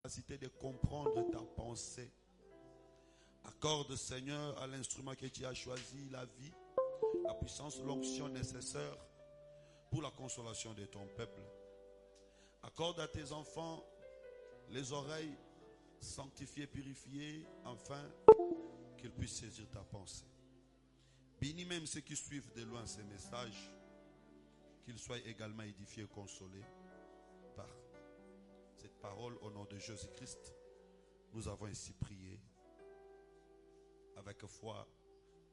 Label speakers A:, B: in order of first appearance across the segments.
A: capacité de comprendre ta pensée. Accorde, Seigneur, à l'instrument que tu as choisi, la vie, la puissance, l'onction nécessaire pour la consolation de ton peuple. Accorde à tes enfants les oreilles sanctifiées, purifiées, afin qu'ils puissent saisir ta pensée. Bénis même ceux qui suivent de loin ces messages, qu'ils soient également édifiés et consolés par cette parole au nom de Jésus-Christ. Nous avons ainsi prié. Avec foi,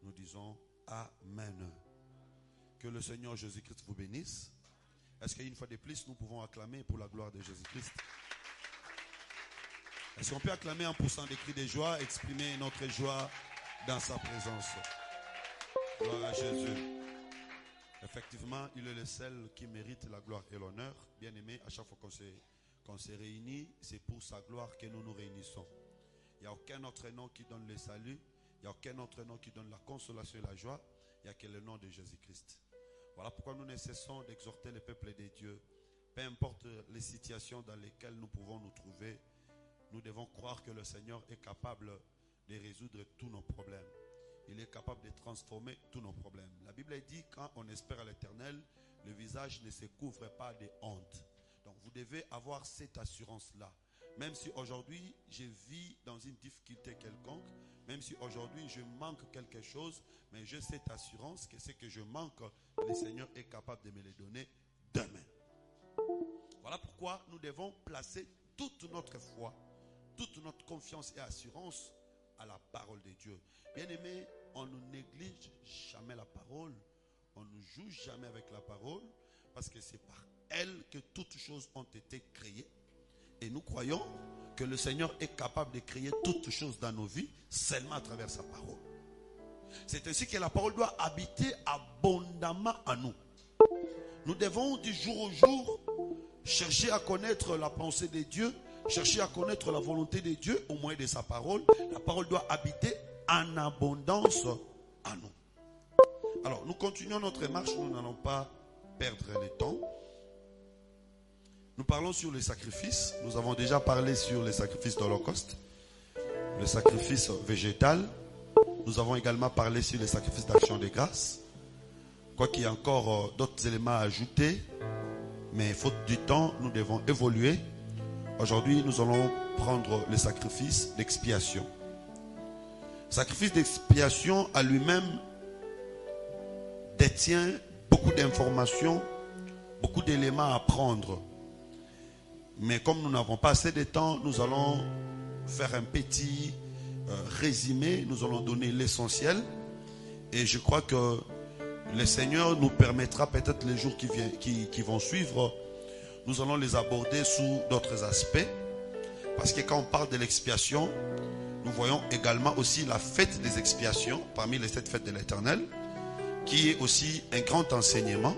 A: nous disons Amen. Que le Seigneur Jésus-Christ vous bénisse. Est-ce qu'une fois de plus, nous pouvons acclamer pour la gloire de Jésus-Christ? Est-ce qu'on peut acclamer en poussant des cris de joie, exprimer notre joie dans sa présence? Gloire à Jésus. Effectivement, il est le seul qui mérite la gloire et l'honneur. Bien-aimé, à chaque fois qu'on se réunit, c'est pour sa gloire que nous nous réunissons. Il n'y a aucun autre nom qui donne le salut. Il n'y a aucun autre nom qui donne la consolation et la joie. Il n'y a que le nom de Jésus-Christ. Voilà pourquoi nous ne cessons d'exhorter le peuple de Dieu. Peu importe les situations dans lesquelles nous pouvons nous trouver, nous devons croire que le Seigneur est capable de résoudre tous nos problèmes. Il est capable de transformer tous nos problèmes. La Bible dit, quand on espère à l'Éternel, le visage ne se couvre pas de honte. Donc vous devez avoir cette assurance-là. Même si aujourd'hui je vis dans une difficulté quelconque, même si aujourd'hui je manque quelque chose, mais j'ai cette assurance que ce que je manque, le Seigneur est capable de me le donner demain. Voilà pourquoi nous devons placer toute notre foi, toute notre confiance et assurance à la parole de Dieu. Bien-aimés, on ne néglige jamais la parole, on ne joue jamais avec la parole, parce que c'est par elle que toutes choses ont été créées. Et nous croyons que le Seigneur est capable de créer toutes choses dans nos vies seulement à travers sa parole. C'est ainsi que la parole doit habiter abondamment en nous. Nous devons du jour au jour chercher à connaître la pensée de Dieu, chercher à connaître la volonté de Dieu au moyen de sa parole. La parole doit habiter en abondance en nous. Alors, nous continuons notre marche, nous n'allons pas perdre le temps. Nous parlons sur les sacrifices. Nous avons déjà parlé sur les sacrifices d'Holocauste, le sacrifice végétal. Nous avons également parlé sur les sacrifices d'action de grâce. Quoiqu'il y a encore d'autres éléments à ajouter, mais faute du temps, nous devons évoluer. Aujourd'hui, nous allons prendre le sacrifice d'expiation. Le sacrifice d'expiation à lui-même détient beaucoup d'informations, beaucoup d'éléments à prendre. Mais comme nous n'avons pas assez de temps, nous allons faire un petit résumé. Nous allons donner l'essentiel. Et je crois que le Seigneur nous permettra peut-être les jours qui vont suivre. Nous allons les aborder sous d'autres aspects. Parce que quand on parle de l'expiation, nous voyons également aussi la fête des expiations, parmi les 7 fêtes de l'Éternel, qui est aussi un grand enseignement.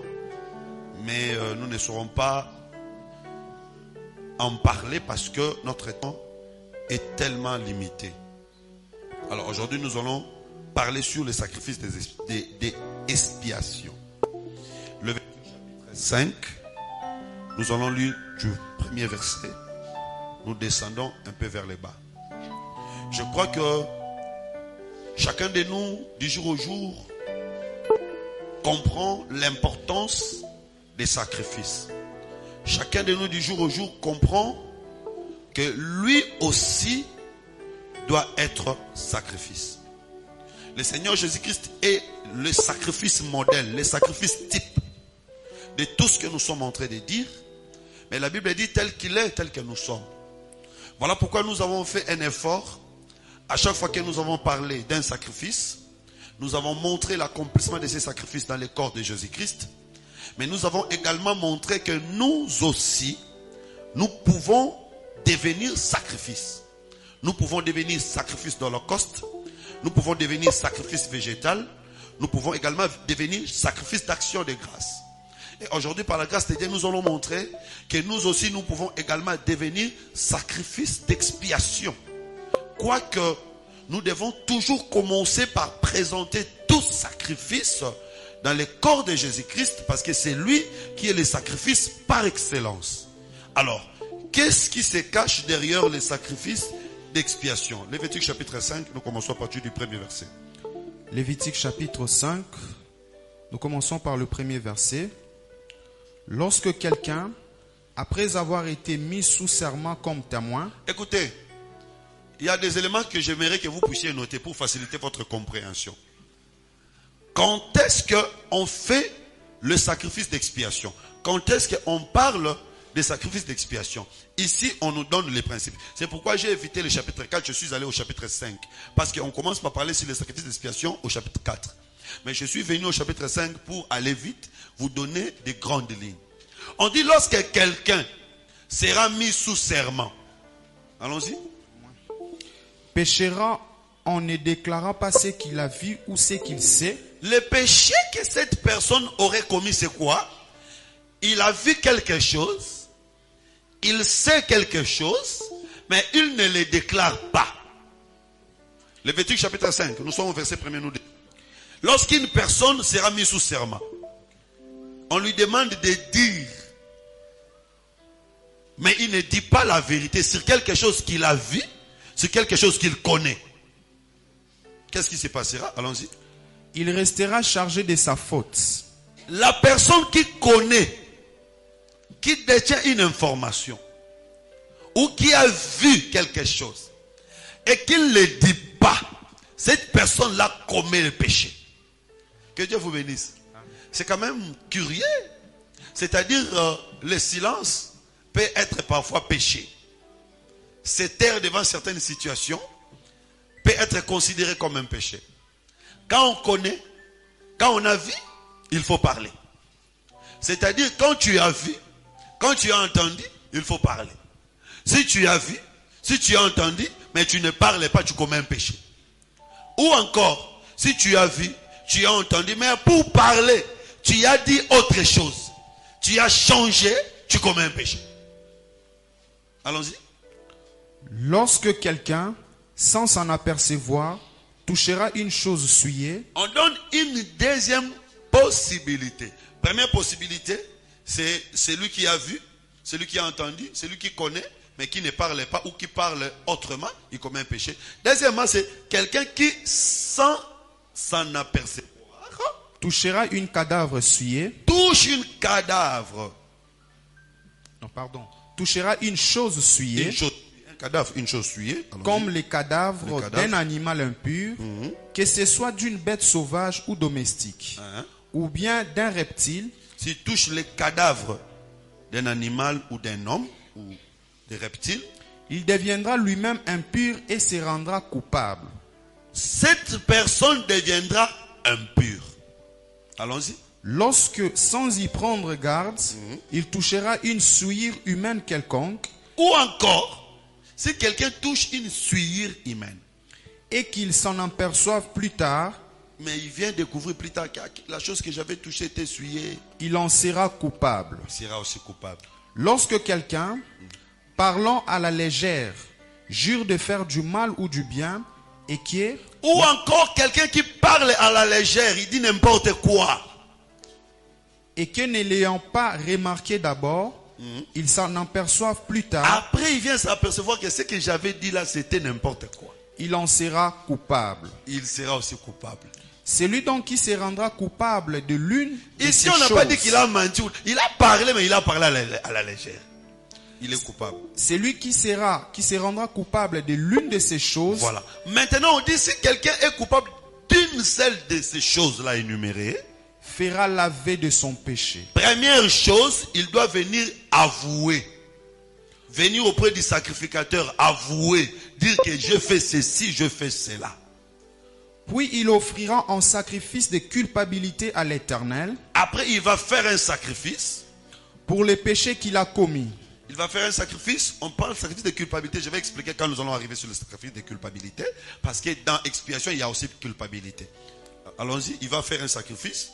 A: Mais nous ne saurons pas en parler parce que notre temps est tellement limité. Alors aujourd'hui, nous allons parler sur les sacrifices des expiations. Le chapitre 5, nous allons lire du premier verset. Nous descendons un peu vers le bas. Je crois que chacun de nous, du jour au jour, comprend l'importance des sacrifices. Chacun de nous du jour au jour comprend que lui aussi doit être sacrifice. Le Seigneur Jésus-Christ est le sacrifice modèle, le sacrifice type de tout ce que nous sommes en train de dire. Mais la Bible dit tel qu'il est, tel que nous sommes. Voilà pourquoi nous avons fait un effort. À chaque fois que nous avons parlé d'un sacrifice, nous avons montré l'accomplissement de ces sacrifices dans le corps de Jésus-Christ. Mais nous avons également montré que nous aussi, nous pouvons devenir sacrifice. Nous pouvons devenir sacrifice d'Holocauste. Nous pouvons devenir sacrifice végétal. Nous pouvons également devenir sacrifice d'action de grâce. Et aujourd'hui, par la grâce de Dieu, nous allons montrer que nous aussi, nous pouvons également devenir sacrifice d'expiation. Quoique, nous devons toujours commencer par présenter tout sacrifice dans le corps de Jésus-Christ, parce que c'est lui qui est le sacrifice par excellence. Alors, Qu'est-ce qui se cache derrière les sacrifices d'expiation? Lévitique chapitre 5, nous commençons à partir du premier verset.
B: Lévitique chapitre 5, nous commençons par le premier verset. Lorsque quelqu'un, après avoir été mis sous serment comme témoin...
A: Écoutez, il y a des éléments que j'aimerais que vous puissiez noter pour faciliter votre compréhension. Quand est-ce qu'on fait le sacrifice d'expiation? Quand est-ce qu'on parle des sacrifices d'expiation? Ici, on nous donne les principes. C'est pourquoi j'ai évité le chapitre 4, je suis allé au chapitre 5. Parce qu'on commence par parler sur les sacrifices d'expiation au chapitre 4. Mais je suis venu au chapitre 5 pour aller vite, vous donner des grandes lignes. On dit lorsque quelqu'un sera mis sous serment. Allons-y.
B: péchera en ne déclarant pas ce qu'il a vu ou ce qu'il sait.
A: Le péché que cette personne aurait commis, c'est quoi? Il a vu quelque chose, il sait quelque chose, mais il ne le déclare pas. Lévitique chapitre 5, nous sommes au verset 1er, nous dit. Lorsqu'une personne sera mise sous serment, on lui demande de dire, mais il ne dit pas la vérité sur quelque chose qu'il a vu, sur quelque chose qu'il connaît. Qu'est-ce qui se passera? Allons-y.
B: Il restera chargé de sa faute.
A: La personne qui connaît, qui détient une information, ou qui a vu quelque chose, et qu'il ne le dit pas, cette personne-là commet le péché. Que Dieu vous bénisse. C'est quand même curieux. C'est-à-dire, le silence peut être parfois péché. Se taire devant certaines situations peut être considéré comme un péché. Quand on connaît, quand on a vu, il faut parler. C'est-à-dire, quand tu as vu, quand tu as entendu, il faut parler. Si tu as vu, si tu as entendu, mais tu ne parles pas, tu commets un péché. Ou encore, si tu as vu, tu as entendu, mais pour parler, tu as dit autre chose. Tu as changé, tu commets un péché. Allons-y.
B: Lorsque quelqu'un, sans s'en apercevoir, touchera une chose souillée.
A: On donne une deuxième possibilité. Première possibilité, c'est celui qui a vu, celui qui a entendu, celui qui connaît, mais qui ne parle pas ou qui parle autrement, il commet un péché. Deuxièmement, c'est quelqu'un qui, sans s'en apercevoir,
B: touchera une cadavre souillée.
A: Touche une cadavre.
B: Non, pardon. Touchera une chose souillée.
A: Un cadavre, une chose souillée.
B: Comme les cadavres d'un animal impur, que ce soit d'une bête sauvage ou domestique, ou bien d'un reptile.
A: S'il touche les cadavres d'un animal ou d'un homme, ou des reptiles,
B: il deviendra lui-même impur et se rendra coupable.
A: Cette personne deviendra impure. Allons-y.
B: Lorsque, sans y prendre garde, il touchera une souillure humaine quelconque.
A: Ou encore, si quelqu'un touche une souillure humaine,
B: et qu'il s'en aperçoive plus tard,
A: mais il vient découvrir plus tard que la chose que j'avais touchée était souillée,
B: il en sera coupable.
A: Il sera aussi coupable.
B: Lorsque quelqu'un, parlant à la légère, jure de faire du mal ou du bien, et qui est...
A: Ou encore quelqu'un qui parle à la légère, il dit n'importe quoi.
B: Et que ne l'ayant pas remarqué d'abord, il s'en aperçoive plus tard.
A: Après, il vient s'apercevoir que ce que j'avais dit là, c'était n'importe quoi.
B: Il en sera coupable.
A: Il sera aussi coupable.
B: Celui donc qui se rendra coupable de l'une de
A: Ici,
B: ces
A: on n'a
B: choses,
A: pas dit qu'il a menti. Il a parlé, mais il a parlé à la légère. Il est coupable.
B: Celui qui se rendra coupable de l'une de ces choses.
A: Voilà. Maintenant, on dit si quelqu'un est coupable d'une seule de ces choses-là énumérées,
B: fera l'aveu de son péché.
A: Première chose, il doit venir avouer. Venir auprès du sacrificateur, avouer, dire que je fais ceci, je fais cela.
B: Puis il offrira en sacrifice de culpabilité à l'Éternel.
A: Après, il va faire un sacrifice.
B: Pour les péchés qu'il a commis.
A: Il va faire un sacrifice. On parle de sacrifice de culpabilité. Je vais expliquer quand nous allons arriver sur le sacrifice de culpabilité. Parce que dans expiation, il y a aussi culpabilité. Allons-y, il va faire un sacrifice.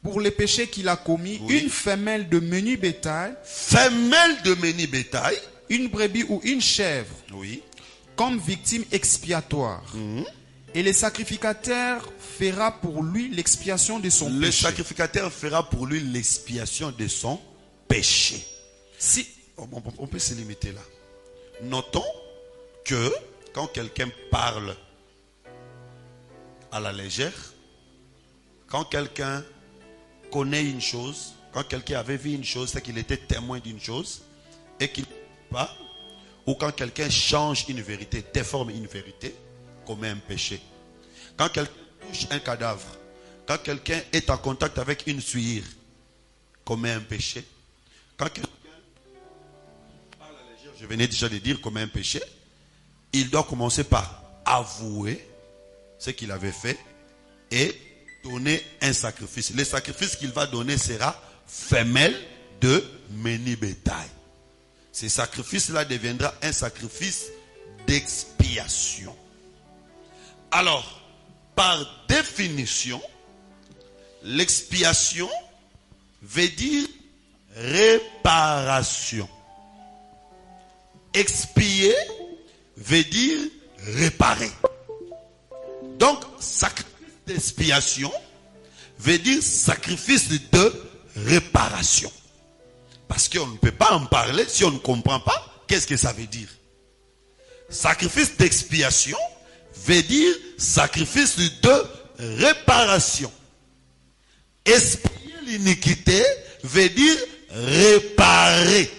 B: Pour les péchés qu'il a commis, oui. Une femelle de menu bétail.
A: Femelle de menu bétail.
B: Une brebis ou une chèvre.
A: Oui.
B: Comme victime expiatoire. Et le sacrificateur fera pour lui l'expiation de son péché.
A: Le sacrificateur fera pour lui l'expiation de son péché.
B: Si,
A: on peut se limiter là. Notons que quand quelqu'un parle à la légère, quand quelqu'un connaît une chose, quand quelqu'un avait vu une chose, c'est qu'il était témoin d'une chose et qu'il ne pas, ou quand quelqu'un change une vérité, déforme une vérité, commet un péché. Quand quelqu'un touche un cadavre, quand quelqu'un est en contact avec une souillure, commet un péché. Quand quelqu'un parle à la légère, je venais déjà de dire, commet un péché, il doit commencer par avouer ce qu'il avait fait et donner un sacrifice. Le sacrifice qu'il va donner sera femelle de menu bétail. Ce sacrifice-là deviendra un sacrifice d'expiation. Alors, par définition, l'expiation veut dire réparation. Expier veut dire réparer. Donc, sacrifice d'expiation veut dire sacrifice de réparation. Parce qu'on ne peut pas en parler si on ne comprend pas qu'est-ce que ça veut dire. Sacrifice d'expiation veut dire sacrifice de réparation. Expier l'iniquité veut dire réparer.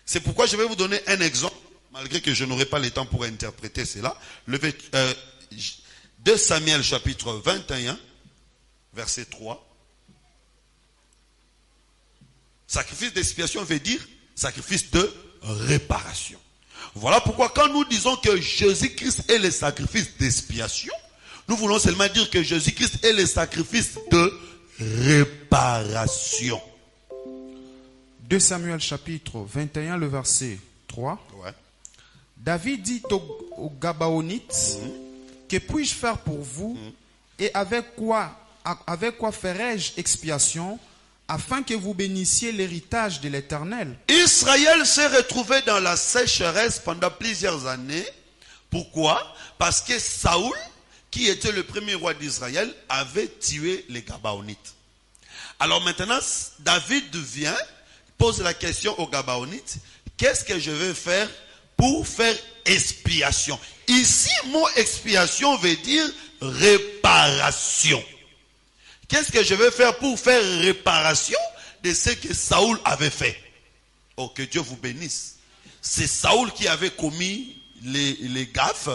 A: C'est pourquoi je vais vous donner un exemple, malgré que je n'aurai pas le temps pour interpréter cela. 2 Samuel chapitre 21, verset 3. Sacrifice d'expiation veut dire sacrifice de réparation. Voilà pourquoi quand nous disons que Jésus-Christ est le sacrifice d'expiation, nous voulons seulement dire que Jésus-Christ est le sacrifice de réparation.
B: 2 Samuel chapitre 21, le verset 3.
A: Ouais.
B: David dit aux Gabaonites, que puis-je faire pour vous et avec quoi ferai-je expiation afin que vous bénissiez l'héritage de l'Éternel?
A: Israël s'est retrouvé dans la sécheresse pendant plusieurs années. Pourquoi? Parce que Saoul, qui était le premier roi d'Israël, avait tué les Gabaonites. Alors maintenant, David vient, pose la question aux Gabaonites, qu'est-ce que je vais faire pour faire expiation? Ici, mot expiation veut dire réparation. Qu'est-ce que je vais faire pour faire réparation de ce que Saoul avait fait? Oh, que Dieu vous bénisse. C'est Saoul qui avait commis les gaffes,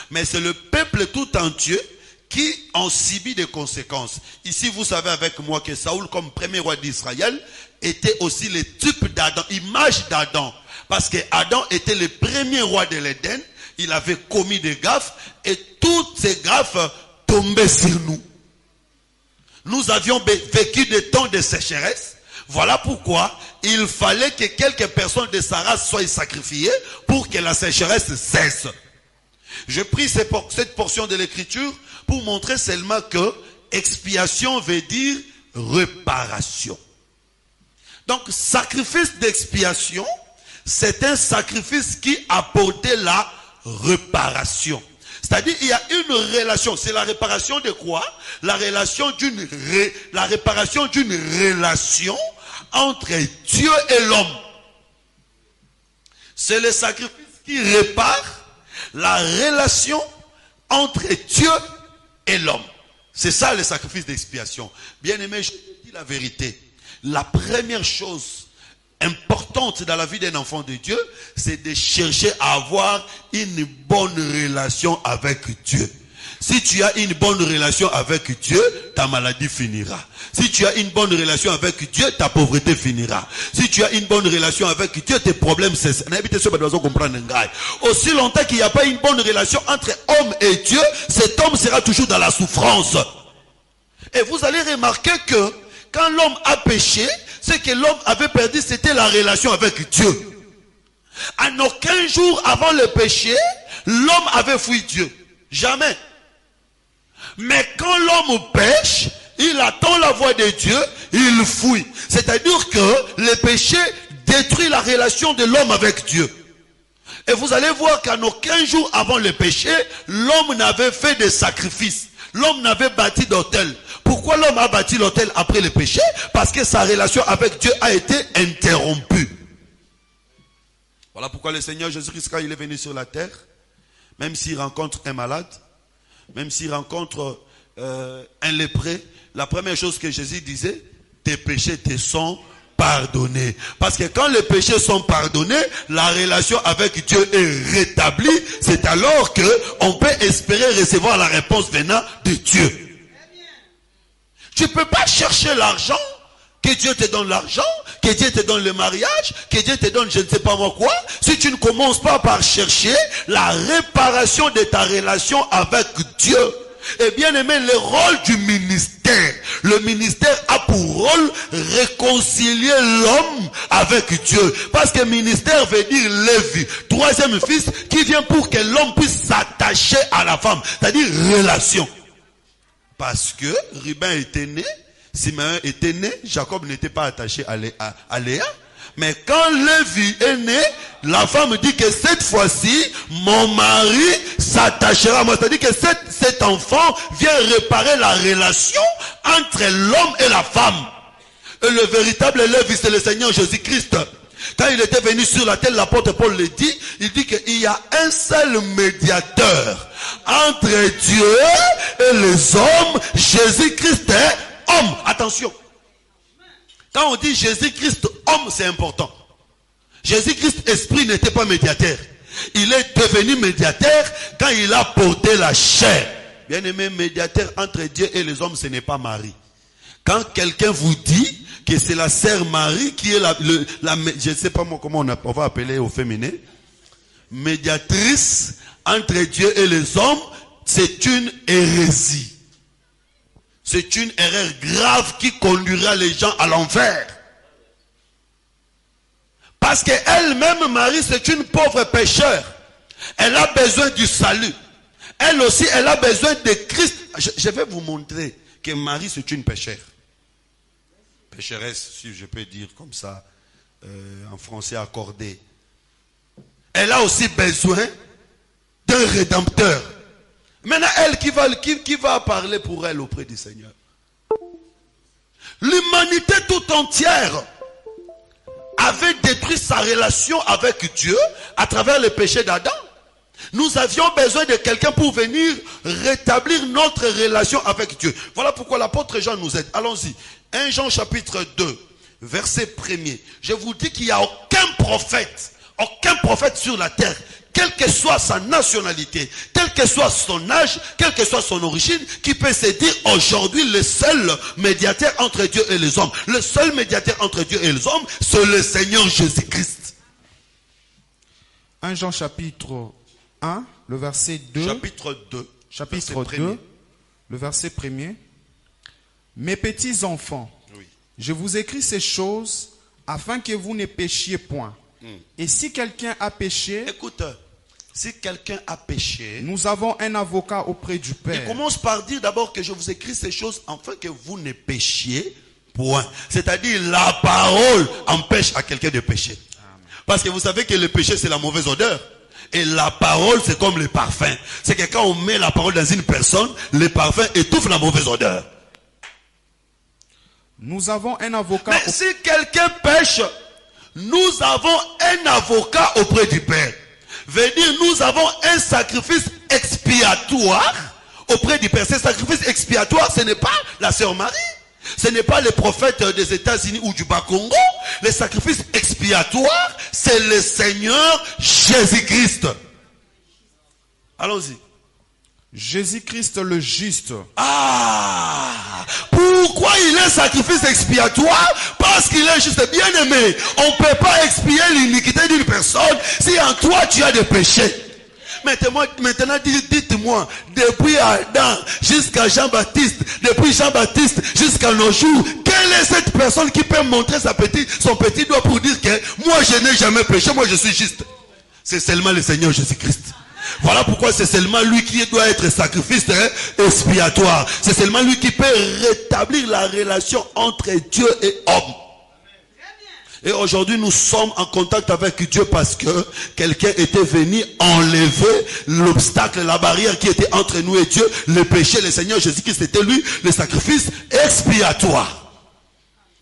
A: mais c'est le peuple tout entier qui en subit des conséquences. Ici, vous savez avec moi que Saoul, comme premier roi d'Israël, était aussi le type d'Adam, image d'Adam. Parce que Adam était le premier roi de l'Éden, il avait commis des gaffes et toutes ces gaffes tombaient sur nous. Nous avions vécu des temps de sécheresse. Voilà pourquoi il fallait que quelques personnes de sa race soient sacrifiées pour que la sécheresse cesse. Je prie cette portion de l'écriture pour montrer seulement que expiation veut dire réparation. Donc, sacrifice d'expiation, c'est un sacrifice qui apportait la réparation. C'est-à-dire, il y a une relation. C'est la réparation de quoi? La réparation d'une relation entre Dieu et l'homme. C'est le sacrifice qui répare la relation entre Dieu et l'homme. C'est ça le sacrifice d'expiation. Bien-aimé, je te dis la vérité. La première chose importante dans la vie d'un enfant de Dieu, c'est de chercher à avoir une bonne relation avec Dieu. Si tu as une bonne relation avec Dieu, ta maladie finira. Si tu as une bonne relation avec Dieu, ta pauvreté finira. Si tu as une bonne relation avec Dieu, tes problèmes cessent. Aussi longtemps qu'il n'y a pas une bonne relation entre homme et Dieu, cet homme sera toujours dans la souffrance. Et vous allez remarquer que quand l'homme a péché, ce que l'homme avait perdu, c'était la relation avec Dieu. En aucun jour avant le péché, l'homme avait fui Dieu. Jamais. Mais quand l'homme pêche, il attend la voix de Dieu, il fuit. C'est-à-dire que le péché détruit la relation de l'homme avec Dieu. Et vous allez voir qu'en aucun jour avant le péché, l'homme n'avait fait de sacrifice. L'homme n'avait bâti d'autel. Pourquoi l'homme a bâti l'autel après le péché? Parce que sa relation avec Dieu a été interrompue. Voilà pourquoi le Seigneur Jésus-Christ, quand il est venu sur la terre, même s'il rencontre un malade, même s'il rencontre un lépré, la première chose que Jésus disait, tes péchés te sont pardonnés. Parce que quand les péchés sont pardonnés, la relation avec Dieu est rétablie. C'est alors qu'on peut espérer recevoir la réponse venant de Dieu. Tu ne peux pas chercher l'argent, que Dieu te donne l'argent, que Dieu te donne le mariage, que Dieu te donne je ne sais pas moi quoi, si tu ne commences pas par chercher la réparation de ta relation avec Dieu. Et bien aimé, le rôle du ministère. Le ministère a pour rôle réconcilier l'homme avec Dieu. Parce que ministère veut dire Lévi, troisième fils, qui vient pour que l'homme puisse s'attacher à la femme. C'est-à-dire relation. Parce que Ruben était né, Simeon était né, Jacob n'était pas attaché à Léa. Mais quand Lévi est né, la femme dit que cette fois-ci, mon mari s'attachera à moi. C'est-à-dire que cet enfant vient réparer la relation entre l'homme et la femme. Et le véritable Lévi, c'est le Seigneur Jésus-Christ. Quand il était venu sur la terre, l'apôtre Paul le dit, il dit qu'il y a un seul médiateur entre Dieu et les hommes, Jésus-Christ est homme. Attention. Quand on dit Jésus-Christ homme, c'est important. Jésus-Christ esprit n'était pas médiateur. Il est devenu médiateur quand il a porté la chair. Bien aimé, médiateur entre Dieu et les hommes, ce n'est pas Marie. Quand quelqu'un vous dit que c'est la sœur Marie qui est je ne sais pas moi comment on va appeler au féminin, médiatrice entre Dieu et les hommes, c'est une hérésie. C'est une erreur grave qui conduira les gens à l'enfer. Parce qu'elle-même, Marie, c'est une pauvre pécheur. Elle a besoin du salut. Elle aussi, elle a besoin de Christ. Je vais vous montrer que Marie, c'est une pécheur. Pécheresse, si je peux dire comme ça, en français accordé. Elle a aussi besoin d'un rédempteur. Maintenant, elle qui va parler pour elle auprès du Seigneur. L'humanité tout entière avait détruit sa relation avec Dieu à travers le péché d'Adam. Nous avions besoin de quelqu'un pour venir rétablir notre relation avec Dieu. Voilà pourquoi l'apôtre Jean nous aide. Allons-y. 1 Jean chapitre 2, verset 1er. Je vous dis qu'il n'y a aucun prophète sur la terre, quelle que soit sa nationalité, quel que soit son âge, quelle que soit son origine, qui peut se dire aujourd'hui le seul médiateur entre Dieu et les hommes. Le seul médiateur entre Dieu et les hommes, c'est le Seigneur Jésus-Christ.
B: 1 Jean chapitre 1, le verset 2.
A: Chapitre 2.
B: Chapitre 2, le verset 1er. Mes petits enfants, oui, je vous écris ces choses afin que vous ne péchiez point. Et si quelqu'un a péché,
A: écoute, si quelqu'un a péché,
B: nous avons un avocat auprès du Père.
A: Il commence par dire d'abord que je vous écris ces choses afin que vous ne péchiez point. C'est-à-dire la parole empêche à quelqu'un de pécher. Parce que vous savez que le péché c'est la mauvaise odeur. Et la parole c'est comme le parfum. C'est que quand on met la parole dans une personne, le parfum étouffe la mauvaise odeur.
B: Nous avons un avocat.
A: Mais si quelqu'un pêche, nous avons un avocat auprès du Père. Veut dire nous avons un sacrifice expiatoire auprès du Père. Ce sacrifice expiatoire, ce n'est pas la sœur Marie. Ce n'est pas les prophètes des États-Unis ou du Bas-Congo. Le sacrifice expiatoire, c'est le Seigneur Jésus-Christ. Allons-y.
B: Jésus-Christ le juste.
A: Ah! Pourquoi il est sacrifice expiatoire? Parce qu'il est juste. Bien aimé, on ne peut pas expier l'iniquité d'une personne si en toi tu as des péchés. Maintenant, dites-moi, depuis Adam jusqu'à Jean-Baptiste, depuis Jean-Baptiste jusqu'à nos jours, quelle est cette personne qui peut montrer son petit doigt pour dire que moi je n'ai jamais péché, moi je suis juste? C'est seulement le Seigneur Jésus-Christ. Voilà pourquoi c'est seulement lui qui doit être sacrifice expiatoire. C'est seulement lui qui peut rétablir la relation entre Dieu et homme. Et aujourd'hui, nous sommes en contact avec Dieu parce que quelqu'un était venu enlever l'obstacle, la barrière qui était entre nous et Dieu, le péché, le Seigneur Jésus-Christ, c'était lui, le sacrifice expiatoire.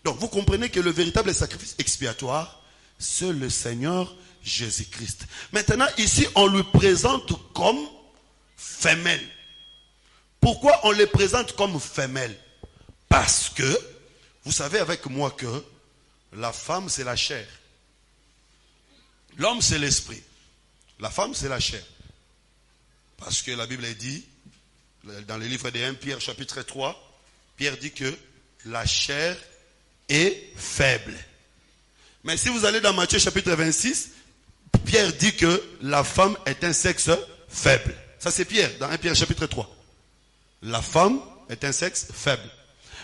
A: Donc, vous comprenez que le véritable sacrifice expiatoire, c'est le Seigneur Jésus-Christ. Maintenant, ici, on le présente comme femelle. Pourquoi on le présente comme femelle? Parce que, vous savez avec moi que la femme, c'est la chair. L'homme, c'est l'esprit. La femme, c'est la chair. Parce que la Bible dit, dans le livre de 1 Pierre, chapitre 3, Pierre dit que la chair est faible. Mais si vous allez dans Matthieu, chapitre 26, Pierre dit que la femme est un sexe faible. Ça, c'est Pierre, dans 1 Pierre, chapitre 3. La femme est un sexe faible.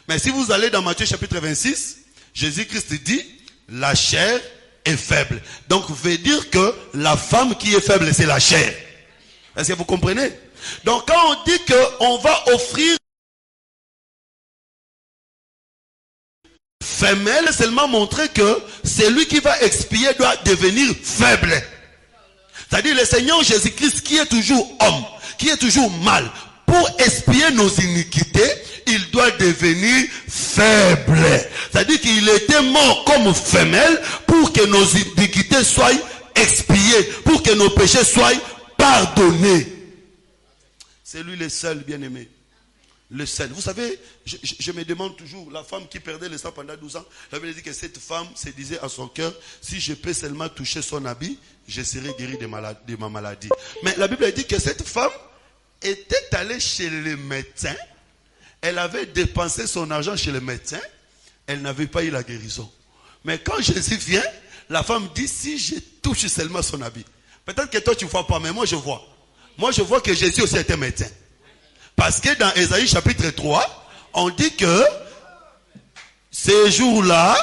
A: Mais si vous allez dans Matthieu, chapitre 26, Jésus-Christ dit, la chair est faible. Donc, vous veut dire que la femme qui est faible, c'est la chair. Est-ce que vous comprenez? Donc, quand on dit qu'on va offrir femelle, seulement montrer que celui qui va expier doit devenir faible. C'est-à-dire le Seigneur Jésus-Christ qui est toujours homme, qui est toujours mâle, pour expier nos iniquités, il doit devenir faible. C'est-à-dire qu'il était mort comme femelle pour que nos iniquités soient expiées, pour que nos péchés soient pardonnés. C'est lui le seul bien-aimé. Le seul. Vous savez, je me demande toujours, la femme qui perdait le sang pendant 12 ans, la Bible dit que cette femme se disait à son cœur, si je peux seulement toucher son habit, je serai guéri de ma maladie. Mais la Bible dit que cette femme était allée chez le médecin, elle avait dépensé son argent chez le médecin, elle n'avait pas eu la guérison. Mais quand Jésus vient, la femme dit, si je touche seulement son habit. Peut-être que toi tu ne vois pas, mais moi je vois. Moi je vois que Jésus aussi était médecin. Parce que dans Ésaïe chapitre 3, on dit que ces jours-là,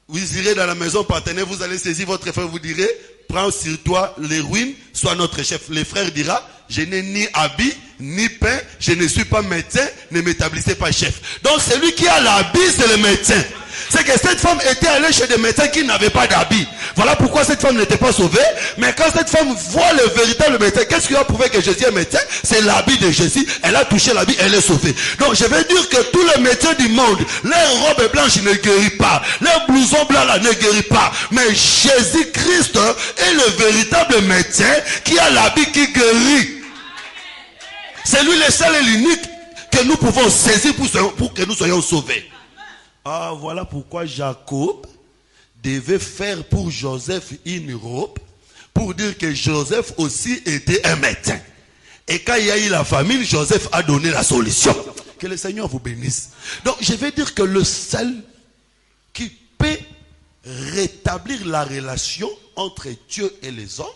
A: vous irez dans la maison partenaire, vous allez saisir votre frère, vous direz, prends sur toi les ruines, sois notre chef. Les frères dira, je n'ai ni habit, ni pain, je ne suis pas médecin, ne m'établissez pas chef. Donc celui qui a l'habit, c'est le médecin. C'est que cette femme était allée chez des médecins qui n'avaient pas d'habit. Voilà pourquoi cette femme n'était pas sauvée. Mais quand cette femme voit le véritable médecin, qu'est-ce qui a prouvé que Jésus est médecin? C'est l'habit de Jésus. Elle a touché l'habit, elle est sauvée. Donc je veux dire que tous les médecins du monde, leurs robes blanches ne guérissent pas. Leurs blousons blancs là ne guérissent pas. Mais Jésus-Christ est le véritable médecin qui a l'habit qui guérit. C'est lui le seul et l'unique que nous pouvons saisir pour que nous soyons sauvés. Ah, voilà pourquoi Jacob devait faire pour Joseph une robe, pour dire que Joseph aussi était un médecin. Et quand il y a eu la famine, Joseph a donné la solution. Que le Seigneur vous bénisse. Donc, je vais dire que le seul qui peut rétablir la relation entre Dieu et les hommes,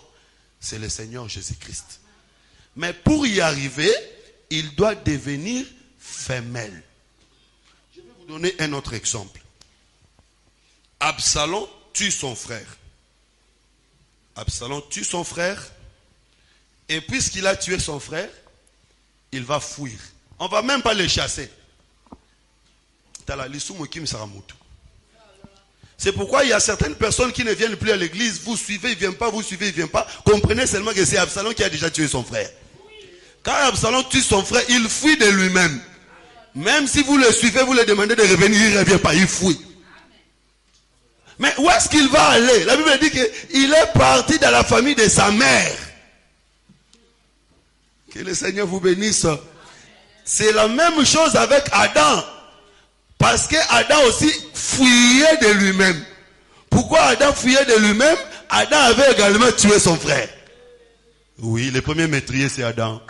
A: c'est le Seigneur Jésus-Christ. Mais pour y arriver, il doit devenir femelle. Je vais vous donner un autre exemple. Absalom tue son frère. Absalom tue son frère. Et puisqu'il a tué son frère, il va fuir. On ne va même pas le chasser. C'est pourquoi il y a certaines personnes qui ne viennent plus à l'église. Vous suivez, ils ne viennent pas, vous suivez, ils ne viennent pas. Comprenez seulement que c'est Absalom qui a déjà tué son frère. Quand Absalom tue son frère, il fuit de lui-même. Même si vous le suivez, vous le demandez de revenir, il ne revient pas, il fuit. Mais où est-ce qu'il va aller? La Bible dit qu'il est parti dans la famille de sa mère. Que le Seigneur vous bénisse. C'est la même chose avec Adam. Parce que Adam aussi fuyait de lui-même. Pourquoi Adam fuyait de lui-même? Adam avait également tué son frère. Oui, le premier meurtrier c'est Adam.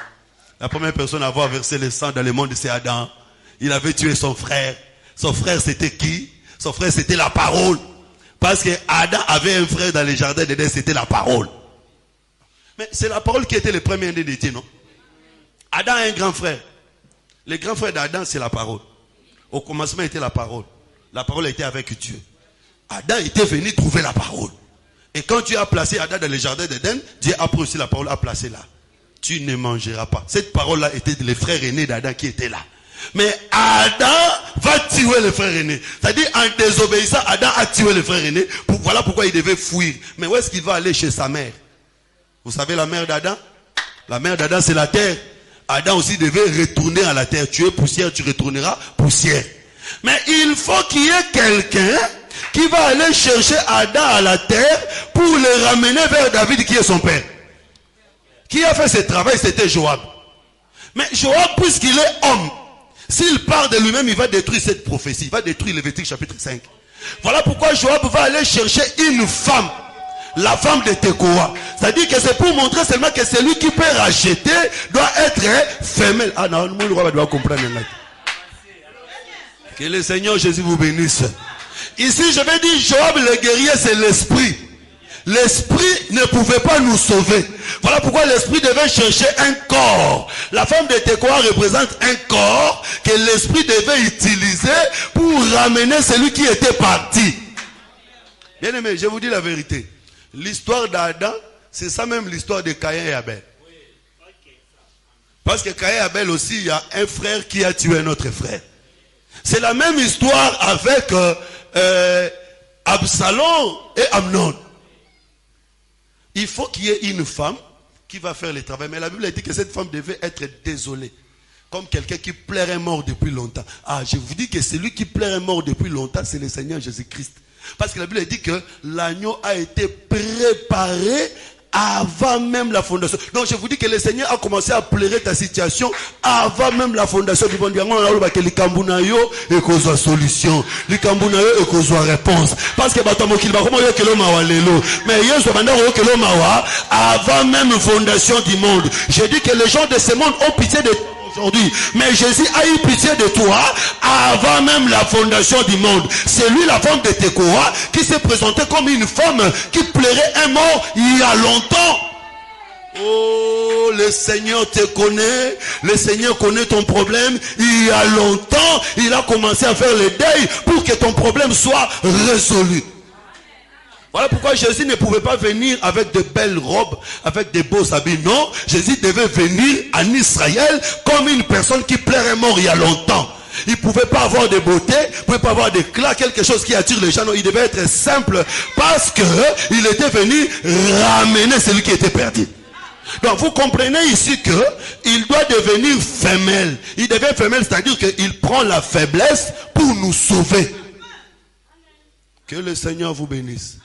A: La première personne à avoir versé le sang dans le monde c'est Adam. Il avait tué son frère. Son frère c'était qui? Son frère c'était la parole. Parce que Adam avait un frère dans le jardin d'Éden, c'était la parole. Mais c'est la parole qui était le premier de Dieu, non? Adam a un grand frère. Le grand frère d'Adam c'est la parole. Au commencement était la parole. La parole était avec Dieu. Adam était venu trouver la parole. Et quand Dieu a placé Adam dans le jardin d'Éden, Dieu a pris aussi la parole, a placé là. Tu ne mangeras pas. Cette parole-là était les frères aînés d'Adam qui étaient là. Mais Adam va tuer le frère aîné. C'est-à-dire en désobéissant, Adam a tué le frère aîné. Voilà pourquoi il devait fuir. Mais où est-ce qu'il va aller? Chez sa mère. Vous savez la mère d'Adam? La mère d'Adam c'est la terre. Adam aussi devait retourner à la terre. Tu es poussière, tu retourneras poussière. Mais il faut qu'il y ait quelqu'un qui va aller chercher Adam à la terre pour le ramener vers David qui est son père. Qui a fait ce travail? C'était Joab. Mais Joab, puisqu'il est homme, s'il part de lui-même, il va détruire cette prophétie. Il va détruire Lévitique chapitre 5. Voilà pourquoi Joab va aller chercher une femme. La femme de Tekoa. C'est-à-dire que c'est pour montrer seulement que celui qui peut racheter doit être femelle. Ah non, le roi doit comprendre. Que le Seigneur Jésus vous bénisse. Ici, je vais dire, Joab le guerrier, c'est l'esprit. L'esprit ne pouvait pas nous sauver. Voilà pourquoi l'esprit devait chercher un corps. La femme de Tekoa représente un corps que l'esprit devait utiliser pour ramener celui qui était parti. Bien aimé, je vous dis la vérité. L'histoire d'Adam, c'est ça même l'histoire de Caïn et Abel. Parce que Caïn et Abel aussi, il y a un frère qui a tué un autre frère. C'est la même histoire avec Absalom et Amnon. Il faut qu'il y ait une femme qui va faire le travail. Mais la Bible a dit que cette femme devait être désolée. Comme quelqu'un qui plairait mort depuis longtemps. Ah, je vous dis que celui qui plairait mort depuis longtemps, c'est le Seigneur Jésus-Christ. Parce que la Bible dit que l'agneau a été préparé avant même la fondation. Donc je vous dis que le Seigneur a commencé à pleurer ta situation avant même la fondation du monde. On a dit que l'Ikambunayo est cause solution. L'Ikambunayo est cause réponse. Parce que mais avant même fondation du monde. Je dis que les gens de ce monde ont pitié de aujourd'hui. Mais Jésus a eu pitié de toi avant même la fondation du monde. C'est lui, la femme de Tekoa, qui s'est présentée comme une femme qui plairait un mort il y a longtemps. Oh, le Seigneur te connaît. Le Seigneur connaît ton problème. Il y a longtemps, il a commencé à faire le deuil pour que ton problème soit résolu. Voilà pourquoi Jésus ne pouvait pas venir avec de belles robes, avec de beaux habits. Non, Jésus devait venir en Israël comme une personne qui plairait mort il y a longtemps. Il ne pouvait pas avoir de beauté, il ne pouvait pas avoir d'éclat, quelque chose qui attire les gens. Non, il devait être simple parce qu'il était venu ramener celui qui était perdu. Donc vous comprenez ici qu'il doit devenir femelle. Il devient femelle, c'est-à-dire qu'il prend la faiblesse pour nous sauver. Que le Seigneur vous bénisse.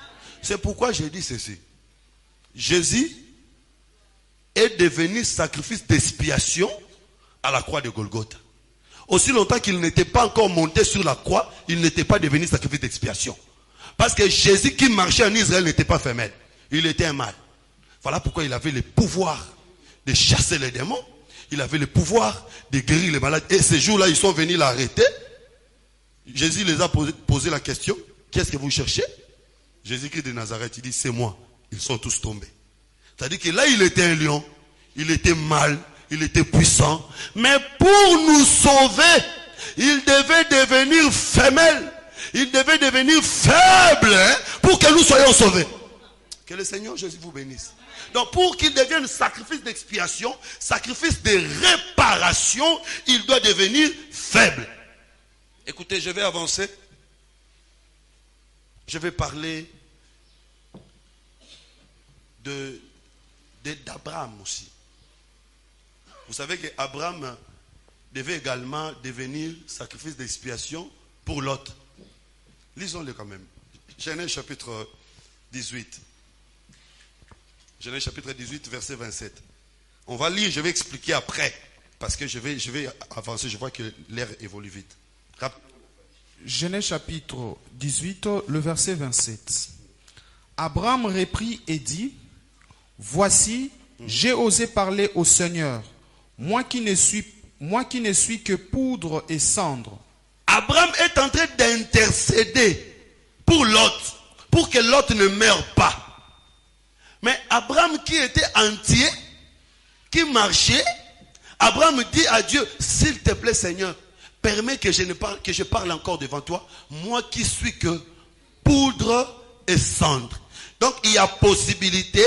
A: C'est pourquoi j'ai dit ceci. Jésus est devenu sacrifice d'expiation à la croix de Golgotha. Aussi longtemps qu'il n'était pas encore monté sur la croix, il n'était pas devenu sacrifice d'expiation. Parce que Jésus qui marchait en Israël n'était pas femelle. Il était un mâle. Voilà pourquoi il avait le pouvoir de chasser les démons. Il avait le pouvoir de guérir les malades. Et ces jours-là, ils sont venus l'arrêter. Jésus les a posé la question. Qu'est-ce que vous cherchez? Jésus-Christ de Nazareth, il dit, c'est moi. Ils sont tous tombés. C'est-à-dire que là, il était un lion. Il était mâle. Il était puissant. Mais pour nous sauver, il devait devenir femelle. Il devait devenir faible pour que nous soyons sauvés. Que le Seigneur Jésus vous bénisse. Donc pour qu'il devienne sacrifice d'expiation, sacrifice de réparation, il doit devenir faible. Écoutez, je vais avancer. Je vais parler d'Abraham aussi. Vous savez qu'Abraham devait également devenir sacrifice d'expiation pour Lot. Lisons-le quand même. Genèse chapitre 18. Genèse chapitre 18, verset 27. On va lire, je vais expliquer après. Parce que je vais avancer, je vois que l'air évolue vite.
B: Genèse chapitre 18, le verset 27. Abraham reprit et dit, voici, j'ai osé parler au Seigneur, moi qui ne suis que poudre et cendre.
A: Abraham est en train d'intercéder pour Lot, pour que Lot ne meure pas. Mais Abraham qui était entier, qui marchait, Abraham dit à Dieu, s'il te plaît Seigneur, permets que je parle encore devant toi, moi qui suis que poudre et cendre. Donc il y a possibilité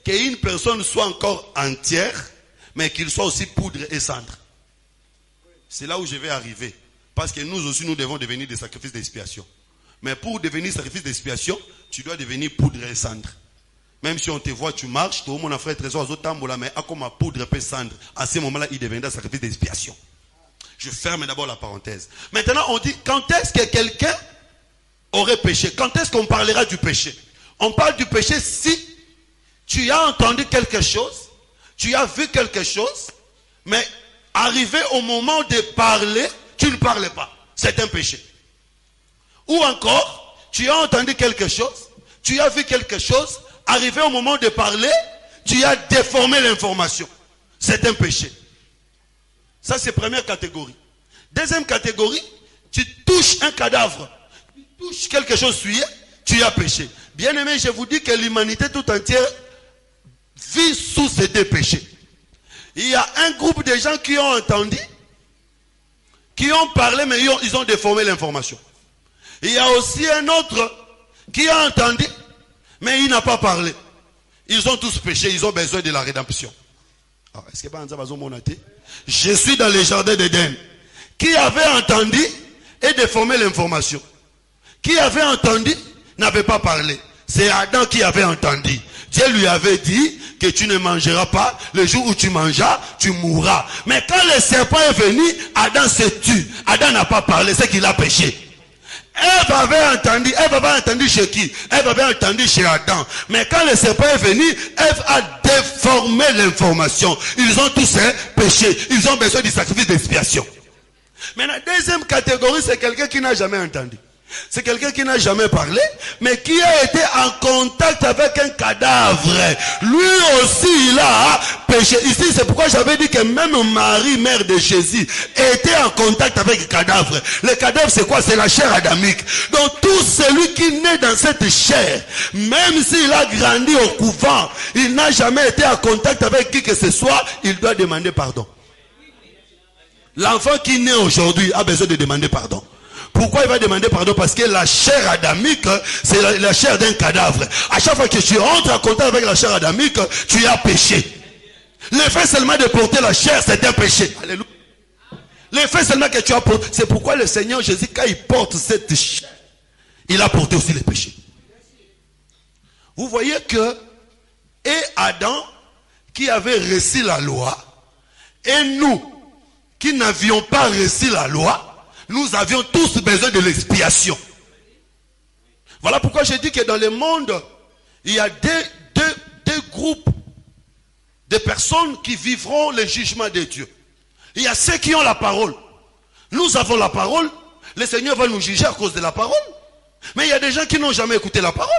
A: qu'une personne soit encore entière, mais qu'il soit aussi poudre et cendre. C'est là où je vais arriver. Parce que nous aussi, nous devons devenir des sacrifices d'expiation. Mais pour devenir sacrifice d'expiation, tu dois devenir poudre et cendre. Même si on te voit, tu marches, tout le monde a fait trésor aux autres, mais à comme poudre et cendre, à ce moment-là, il deviendra sacrifice d'expiation. Je ferme d'abord la parenthèse. Maintenant, on dit, quand est-ce que quelqu'un aurait péché. Quand est-ce qu'on parlera du péché? On parle du péché si tu as entendu quelque chose, tu as vu quelque chose, mais arrivé au moment de parler, tu ne parlais pas. C'est un péché. Ou encore, tu as entendu quelque chose, tu as vu quelque chose, arrivé au moment de parler, tu as déformé l'information. C'est un péché. Ça, c'est première catégorie. Deuxième catégorie, tu touches un cadavre, tu touches quelque chose souillé, tu as péché. Bien aimé, je vous dis que l'humanité tout entière vit sous ces deux péchés. Il y a un groupe de gens qui ont entendu, qui ont parlé, mais ils ont déformé l'information. Il y a aussi un autre qui a entendu, mais il n'a pas parlé. Ils ont tous péché, ils ont besoin de la rédemption. Est-ce que je suis dans le jardin d'Éden. Qui avait entendu et déformé l'information? Qui avait entendu n'avait pas parlé. C'est Adam qui avait entendu. Dieu lui avait dit que tu ne mangeras pas. Le jour où tu mangeras, tu mourras. Mais quand le serpent est venu, Adam se tue. Adam n'a pas parlé, c'est qu'il a péché. Ève avait entendu chez qui? Ève avait entendu chez Adam. Mais quand le serpent est venu, Ève a déformé l'information. Ils ont tous péché. Ils ont besoin du sacrifice d'expiation. Maintenant, deuxième catégorie, c'est quelqu'un qui n'a jamais entendu. C'est quelqu'un qui n'a jamais parlé, mais qui a été en contact avec un cadavre. Lui aussi, il a péché. Ici, c'est pourquoi j'avais dit que même Marie, mère de Jésus, était en contact avec le cadavre. Le cadavre, c'est quoi? C'est la chair adamique. Donc, tout celui qui naît dans cette chair, même s'il a grandi au couvent, il n'a jamais été en contact avec qui que ce soit, il doit demander pardon. L'enfant qui naît aujourd'hui a besoin de demander pardon. Pourquoi il va demander pardon? Parce que la chair adamique, c'est la chair d'un cadavre. À chaque fois que tu entres en contact avec la chair adamique, tu as péché. Le fait seulement de porter la chair, c'est un péché. Alléluia. Le fait seulement que tu as porté, c'est pourquoi le Seigneur Jésus, quand il porte cette chair, il a porté aussi les péchés. Vous voyez que, et Adam, qui avait reçu la loi, et nous, qui n'avions pas reçu la loi, nous avions tous besoin de l'expiation. Voilà pourquoi je dis que dans le monde, il y a deux groupes de personnes qui vivront le jugement de Dieu. Il y a ceux qui ont la parole. Nous avons la parole. Le Seigneur va nous juger à cause de la parole. Mais il y a des gens qui n'ont jamais écouté la parole.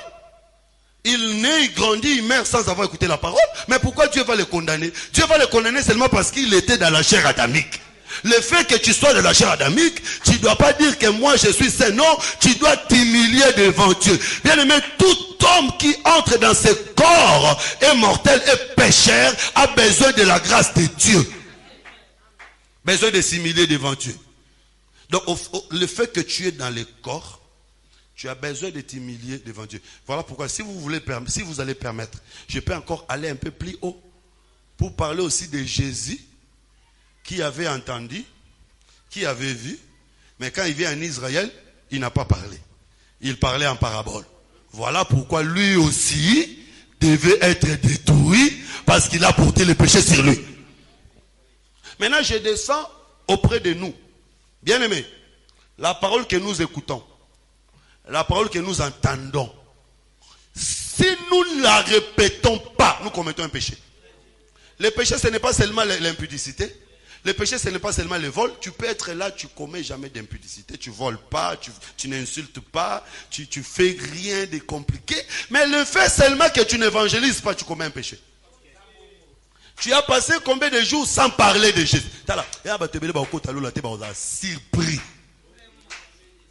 A: Il naît, il grandit, il meurt sans avoir écouté la parole. Mais pourquoi Dieu va les condamner? Dieu va les condamner seulement parce qu'il était dans la chair adamique. Le fait que tu sois de la chair adamique, tu ne dois pas dire que moi je suis saint. Non, tu dois t'humilier devant Dieu. Bien aimé, tout homme qui entre dans ce corps est mortel et pécheur, a besoin de la grâce de Dieu. Besoin de s'humilier devant Dieu. Donc le fait que tu es dans le corps, tu as besoin de t'humilier devant Dieu. Voilà pourquoi si vous allez permettre, je peux encore aller un peu plus haut pour parler aussi de Jésus, qui avait entendu, qui avait vu, mais quand il vient en Israël, il n'a pas parlé. Il parlait en parabole. Voilà pourquoi lui aussi devait être détruit, parce qu'il a porté le péché sur lui. Maintenant, je descends auprès de nous. Bien aimés, la parole que nous écoutons, la parole que nous entendons, si nous ne la répétons pas, nous commettons un péché. Le péché, ce n'est pas seulement l'impudicité. Le péché, ce n'est pas seulement le vol. Tu peux être là, tu ne commets jamais d'impudicité. Tu ne voles pas, tu n'insultes pas, tu ne fais rien de compliqué. Mais le fait seulement que tu n'évangélises pas, tu commets un péché. Tu as passé combien de jours sans parler de Jésus? Surpris.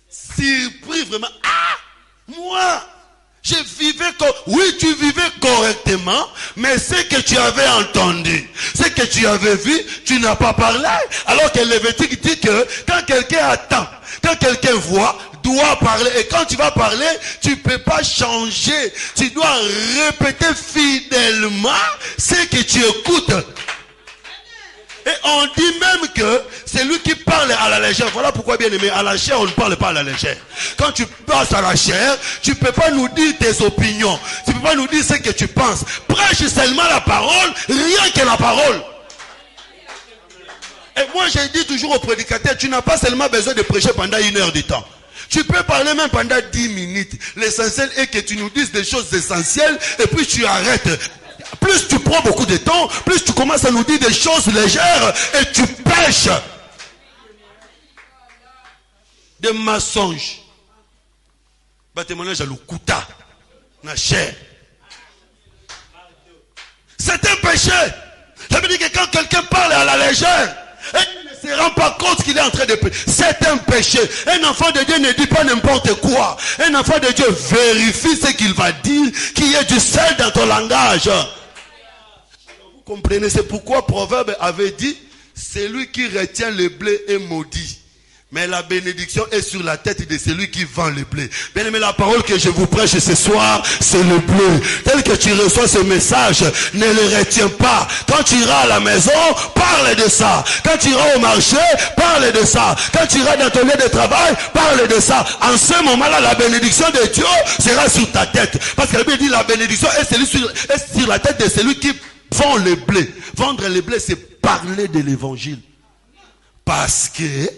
A: Surpris vraiment. Ah! Moi! Je vivais oui, tu vivais correctement, mais ce que tu avais entendu, ce que tu avais vu, tu n'as pas parlé. Alors que Lévitique dit que quand quelqu'un attend, quand quelqu'un voit, doit parler. Et quand tu vas parler, tu ne peux pas changer. Tu dois répéter fidèlement ce que tu écoutes. Et on dit même que c'est lui qui parle à la légère. Voilà pourquoi, bien aimé, à la chair, on ne parle pas à la légère. Quand tu passes à la chair, tu ne peux pas nous dire tes opinions. Tu ne peux pas nous dire ce que tu penses. Prêche seulement la parole, rien que la parole. Et moi, je dis toujours aux prédicateurs, tu n'as pas seulement besoin de prêcher pendant 1 heure du temps. Tu peux parler même pendant 10 minutes. L'essentiel est que tu nous dises des choses essentielles et puis tu arrêtes. Plus tu prends beaucoup de temps, plus tu commences à nous dire des choses légères et tu pêches. Des mensonges. Bah témoignage à l'oukuta. Na chair. C'est un péché. Ça veut dire que quand quelqu'un parle à la légère, et il ne se rend pas compte qu'il est en train de pécher, c'est un péché. Un enfant de Dieu ne dit pas n'importe quoi. Un enfant de Dieu vérifie ce qu'il va dire, qu'il y ait du sel dans ton langage. Vous comprenez, c'est pourquoi Proverbe avait dit, celui qui retient le blé est maudit. Mais la bénédiction est sur la tête de celui qui vend le blé. Bien aimé, la parole que je vous prêche ce soir, c'est le blé. Tel que tu reçois ce message, ne le retiens pas. Quand tu iras à la maison, parle de ça. Quand tu iras au marché, parle de ça. Quand tu iras dans ton lieu de travail, parle de ça. En ce moment-là, la bénédiction de Dieu sera sur ta tête. Parce que la Bible dit la bénédiction est sur la tête de celui qui vend le blé. Vendre le blé, c'est parler de l'évangile. Parce que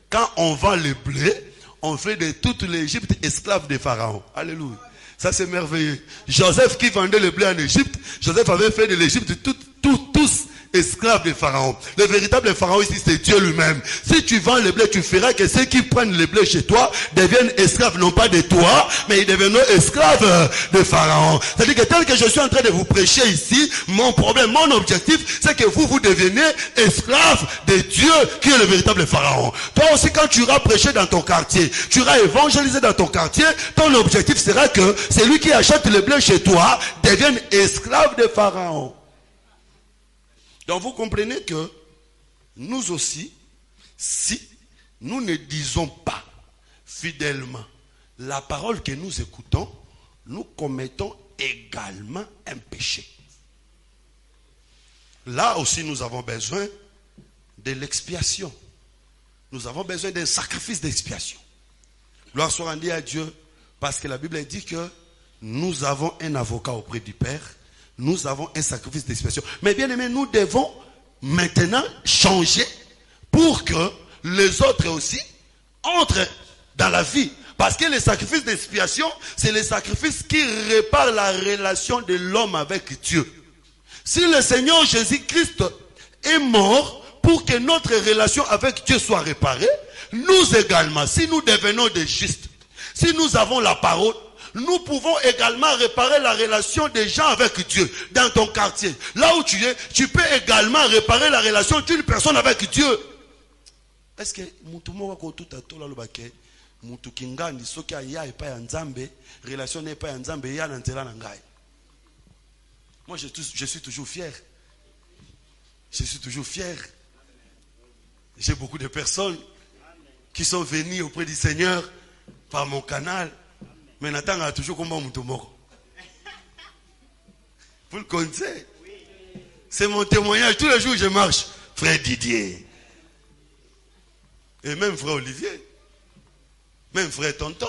A: quand on vend le blé, on fait de toute l'Égypte esclave de Pharaon. Alléluia. Ça c'est merveilleux. Joseph qui vendait le blé en Égypte, Joseph avait fait de l'Égypte tous esclaves de Pharaon. Le véritable Pharaon ici, c'est Dieu lui-même. Si tu vends le blé, tu feras que ceux qui prennent le blé chez toi deviennent esclaves, non pas de toi, mais ils deviendront esclaves de Pharaon. C'est-à-dire que tel que je suis en train de vous prêcher ici, mon problème, mon objectif, c'est que vous deveniez esclaves de Dieu qui est le véritable Pharaon. Toi aussi, quand tu iras prêcher dans ton quartier, tu iras évangéliser dans ton quartier, ton objectif sera que celui qui achète le blé chez toi devienne esclave de Pharaon. Donc vous comprenez que nous aussi, si nous ne disons pas fidèlement la parole que nous écoutons, nous commettons également un péché. Là aussi nous avons besoin de l'expiation. Nous avons besoin d'un sacrifice d'expiation. Gloire soit rendue à Dieu, parce que la Bible dit que nous avons un avocat auprès du Père. Nous avons un sacrifice d'expiation. Mais bien aimé, nous devons maintenant changer pour que les autres aussi entrent dans la vie. Parce que le sacrifice d'expiation, c'est le sacrifice qui répare la relation de l'homme avec Dieu. Si le Seigneur Jésus-Christ est mort pour que notre relation avec Dieu soit réparée, nous également, si nous devenons des justes, si nous avons la parole, nous pouvons également réparer la relation des gens avec Dieu dans ton quartier. Là où tu es, tu peux également réparer la relation d'une personne avec Dieu. Est-ce que moi je suis toujours fier. Je suis toujours fier. J'ai beaucoup de personnes qui sont venues auprès du Seigneur par mon canal. Mais Nathan a toujours comme un moko. Vous le connaissez? C'est mon témoignage. Tous les jours je marche. Frère Didier. Et même frère Olivier. Même frère Tonton.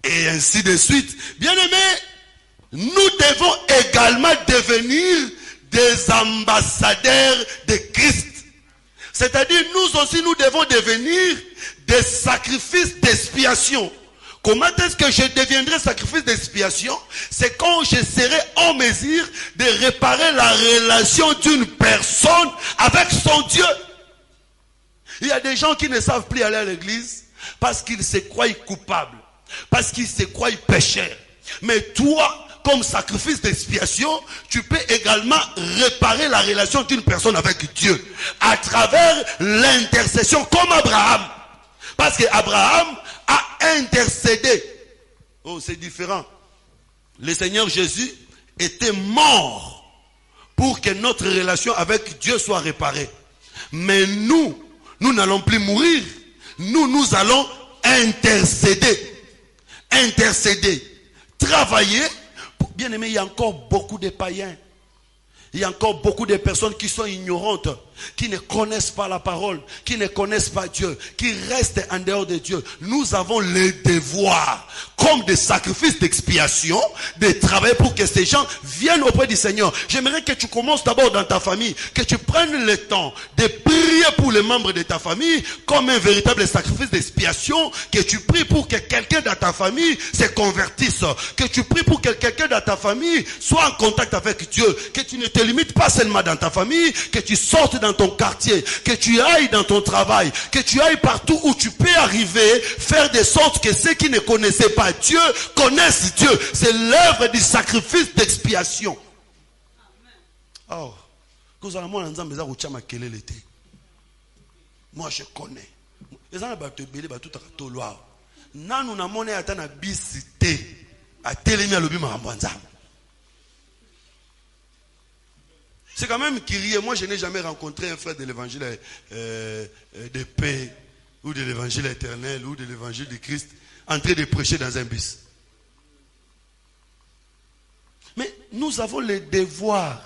A: Et ainsi de suite. Bien aimé, nous devons également devenir des ambassadeurs de Christ. C'est-à-dire, nous aussi, nous devons devenir des sacrifices d'expiation. Comment est-ce que je deviendrai sacrifice d'expiation? C'est quand je serai en mesure de réparer la relation d'une personne avec son Dieu. Il y a des gens qui ne savent plus aller à l'église parce qu'ils se croient coupables, parce qu'ils se croient pécheurs. Mais toi, comme sacrifice d'expiation, tu peux également réparer la relation d'une personne avec Dieu à travers l'intercession comme Abraham. Parce que Abraham a intercédé. Oh, c'est différent. Le Seigneur Jésus était mort pour que notre relation avec Dieu soit réparée. Mais nous n'allons plus mourir. Nous allons intercéder. Intercéder. Travailler. Bien aimé, il y a encore beaucoup de païens. Il y a encore beaucoup de personnes qui sont ignorantes, qui ne connaissent pas la parole, qui ne connaissent pas Dieu, qui restent en dehors de Dieu. Nous avons le devoir, comme des sacrifices d'expiation, de travailler pour que ces gens viennent auprès du Seigneur. J'aimerais que tu commences d'abord dans ta famille, que tu prennes le temps de prier pour les membres de ta famille comme un véritable sacrifice d'expiation, que tu pries pour que quelqu'un dans ta famille se convertisse, que tu pries pour que quelqu'un dans ta famille soit en contact avec Dieu, que tu ne te limites pas seulement dans ta famille, que tu sortes dans ton quartier, que tu ailles dans ton travail, que tu ailles partout où tu peux arriver, faire de sorte que ceux qui ne connaissaient pas Dieu connaissent Dieu. C'est l'œuvre du sacrifice d'expiation. Oh, moi je connais. C'est quand même curieux. Moi, je n'ai jamais rencontré un frère de l'évangile de paix ou de l'évangile éternel ou de l'évangile de Christ en train de prêcher dans un bus. Mais nous avons le devoir.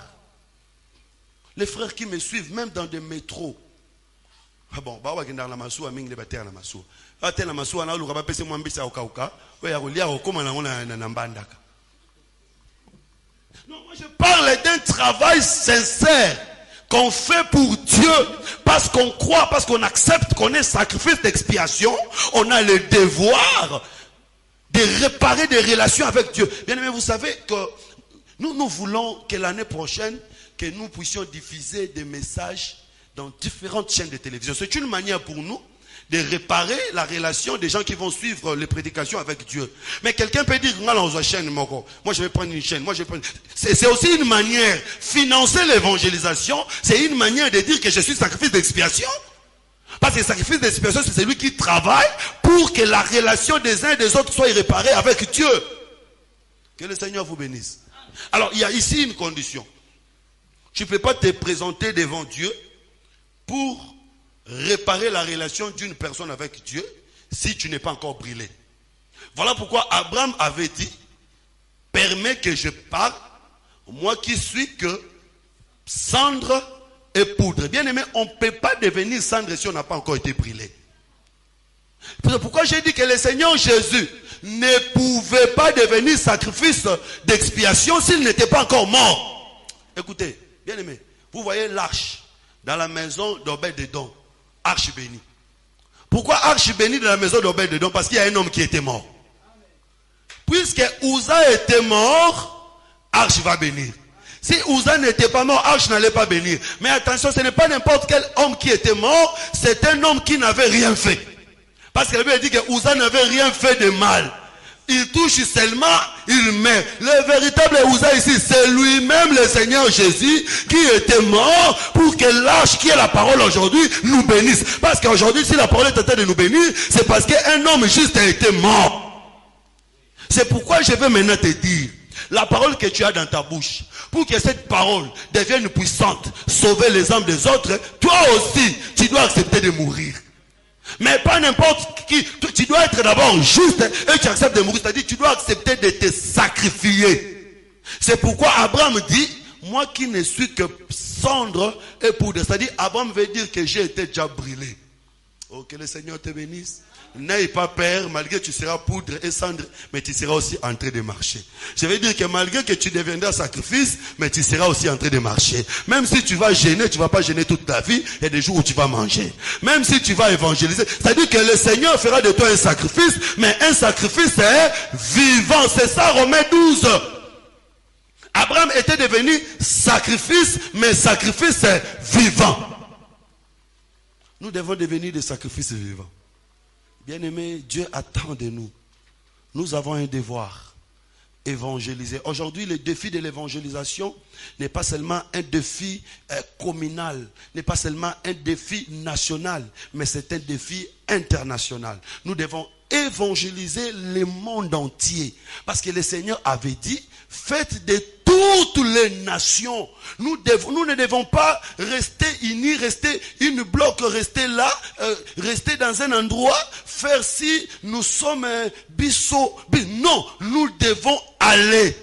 A: Les frères qui me suivent, même dans des métros. Ah bon, bah ouais, dans la massou, aming les bâteurs la massou. Ah t'es la massou, on a l'oura pas moi mbisa au kauka. Ouais, à relier au comment on a nambandaka. Non, moi je parle d'un travail sincère qu'on fait pour Dieu, parce qu'on croit, parce qu'on accepte qu'on est sacrifice d'expiation. On a le devoir de réparer des relations avec Dieu. Bien aimé, vous savez que nous voulons que l'année prochaine, que nous puissions diffuser des messages dans différentes chaînes de télévision. C'est une manière pour nous de réparer la relation des gens qui vont suivre les prédications avec Dieu. Mais quelqu'un peut dire, moi je vais prendre une chaîne, c'est aussi une manière, financer l'évangélisation, c'est une manière de dire que je suis sacrifice d'expiation. Parce que le sacrifice d'expiation, c'est celui qui travaille pour que la relation des uns et des autres soit réparée avec Dieu. Que le Seigneur vous bénisse. Alors, il y a ici une condition. Tu ne peux pas te présenter devant Dieu pour réparer la relation d'une personne avec Dieu si tu n'es pas encore brûlé. Voilà pourquoi Abraham avait dit, permets que je parle, moi qui suis que cendre et poudre. Bien aimé, on ne peut pas devenir cendre si on n'a pas encore été brûlé. C'est pourquoi j'ai dit que le Seigneur Jésus ne pouvait pas devenir sacrifice d'expiation s'il n'était pas encore mort. Écoutez, bien aimé, vous voyez l'arche dans la maison d'Obed-Édom. Arche bénie. Pourquoi arche bénie dans la maison d'Obed-Édom? Parce qu'il y a un homme qui était mort. Puisque Uza était mort, arche va bénir. Si Uza n'était pas mort, arche n'allait pas bénir. Mais attention, ce n'est pas n'importe quel homme qui était mort, c'est un homme qui n'avait rien fait. Parce que la Bible dit que Uza n'avait rien fait de mal. Il touche seulement, il meurt. Le véritable Uza ici, c'est lui-même le Seigneur Jésus qui était mort pour que l'arche qui est la parole aujourd'hui nous bénisse. Parce qu'aujourd'hui, si la parole est en train de nous bénir, c'est parce qu'un homme juste a été mort. C'est pourquoi je vais maintenant te dire, la parole que tu as dans ta bouche, pour que cette parole devienne puissante, sauver les âmes des autres, toi aussi, tu dois accepter de mourir. Mais pas n'importe qui. Tu dois être d'abord juste et tu acceptes de mourir. C'est-à-dire tu dois accepter de te sacrifier. C'est pourquoi Abraham dit, moi qui ne suis que cendre et poudre. C'est-à-dire Abraham veut dire que j'ai été déjà brûlé. Oh, que le Seigneur te bénisse. N'aie pas peur, malgré que tu seras poudre et cendre, mais tu seras aussi en train de marcher. Je veux dire que malgré que tu deviendras sacrifice, mais tu seras aussi en train de marcher. Même si tu vas gêner, tu ne vas pas gêner toute ta vie, il y a des jours où tu vas manger. Même si tu vas évangéliser, c'est-à-dire que le Seigneur fera de toi un sacrifice, mais un sacrifice est vivant. C'est ça, Romains 12. Abraham était devenu sacrifice, mais sacrifice est vivant. Nous devons devenir des sacrifices vivants. Bien-aimés, Dieu attend de nous. Nous avons un devoir. Évangéliser. Aujourd'hui, le défi de l'évangélisation n'est pas seulement un défi communal, n'est pas seulement un défi national, mais c'est un défi international. Nous devons évangéliser le monde entier. Parce que le Seigneur avait dit, faites de toutes les nations. Nous ne devons pas rester unis, rester une bloc, rester là, rester dans un endroit, faire si nous sommes bisso. Non, nous devons aller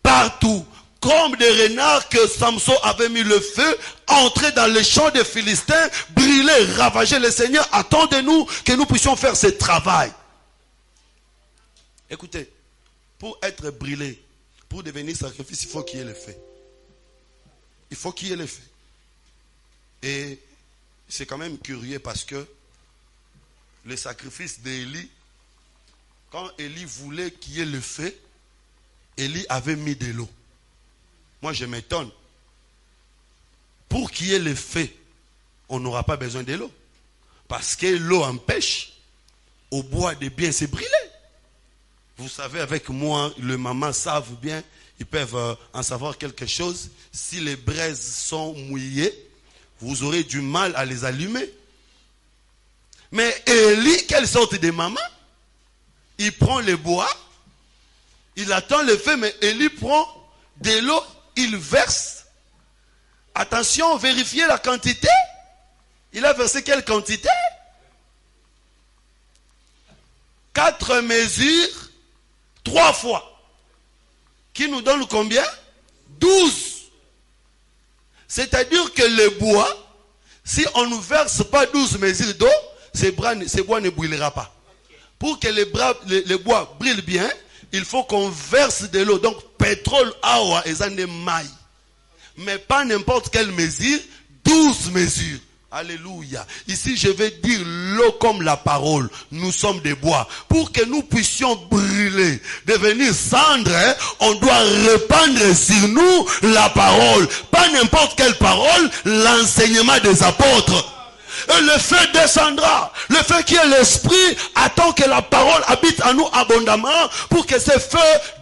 A: partout, comme des renards que Samson avait mis le feu, entrer dans les champs des Philistins, brûler, ravager le Seigneur. Attendez-nous que nous puissions faire ce travail. Écoutez, pour être brûlé, pour devenir sacrifice, il faut qu'il y ait le feu. Il faut qu'il y ait le feu. Et c'est quand même curieux parce que le sacrifice d'Élie, quand Élie voulait qu'il y ait le feu, Élie avait mis de l'eau. Moi, je m'étonne. Pour qu'il y ait le feu, on n'aura pas besoin de l'eau. Parce que l'eau empêche au bois de bien se brûler. Vous savez, avec moi, les mamans savent bien, ils peuvent en savoir quelque chose. Si les braises sont mouillées, vous aurez du mal à les allumer. Mais Élie, quelle sorte de maman? Il prend le bois, il attend le feu, mais Élie prend de l'eau, il verse. Attention, vérifiez la quantité. Il a versé quelle quantité? 4 mesures, 3 fois. Qui nous donne combien? 12. C'est-à-dire que le bois, si on ne verse pas 12 mesures d'eau, ce bois ne brûlera pas. Pour que le bois brûle bien, il faut qu'on verse de l'eau. Donc, pétrole, awa, et ça n'est maille. Mais pas n'importe quelle mesure, 12 mesures. Alléluia. Ici, je vais dire l'eau comme la parole. Nous sommes des bois. Pour que nous puissions brûler, devenir cendre, on doit répandre sur nous la parole. Pas n'importe quelle parole, l'enseignement des apôtres. Et le feu descendra. Le feu qui est l'esprit attend que la parole habite en nous abondamment pour que ce feu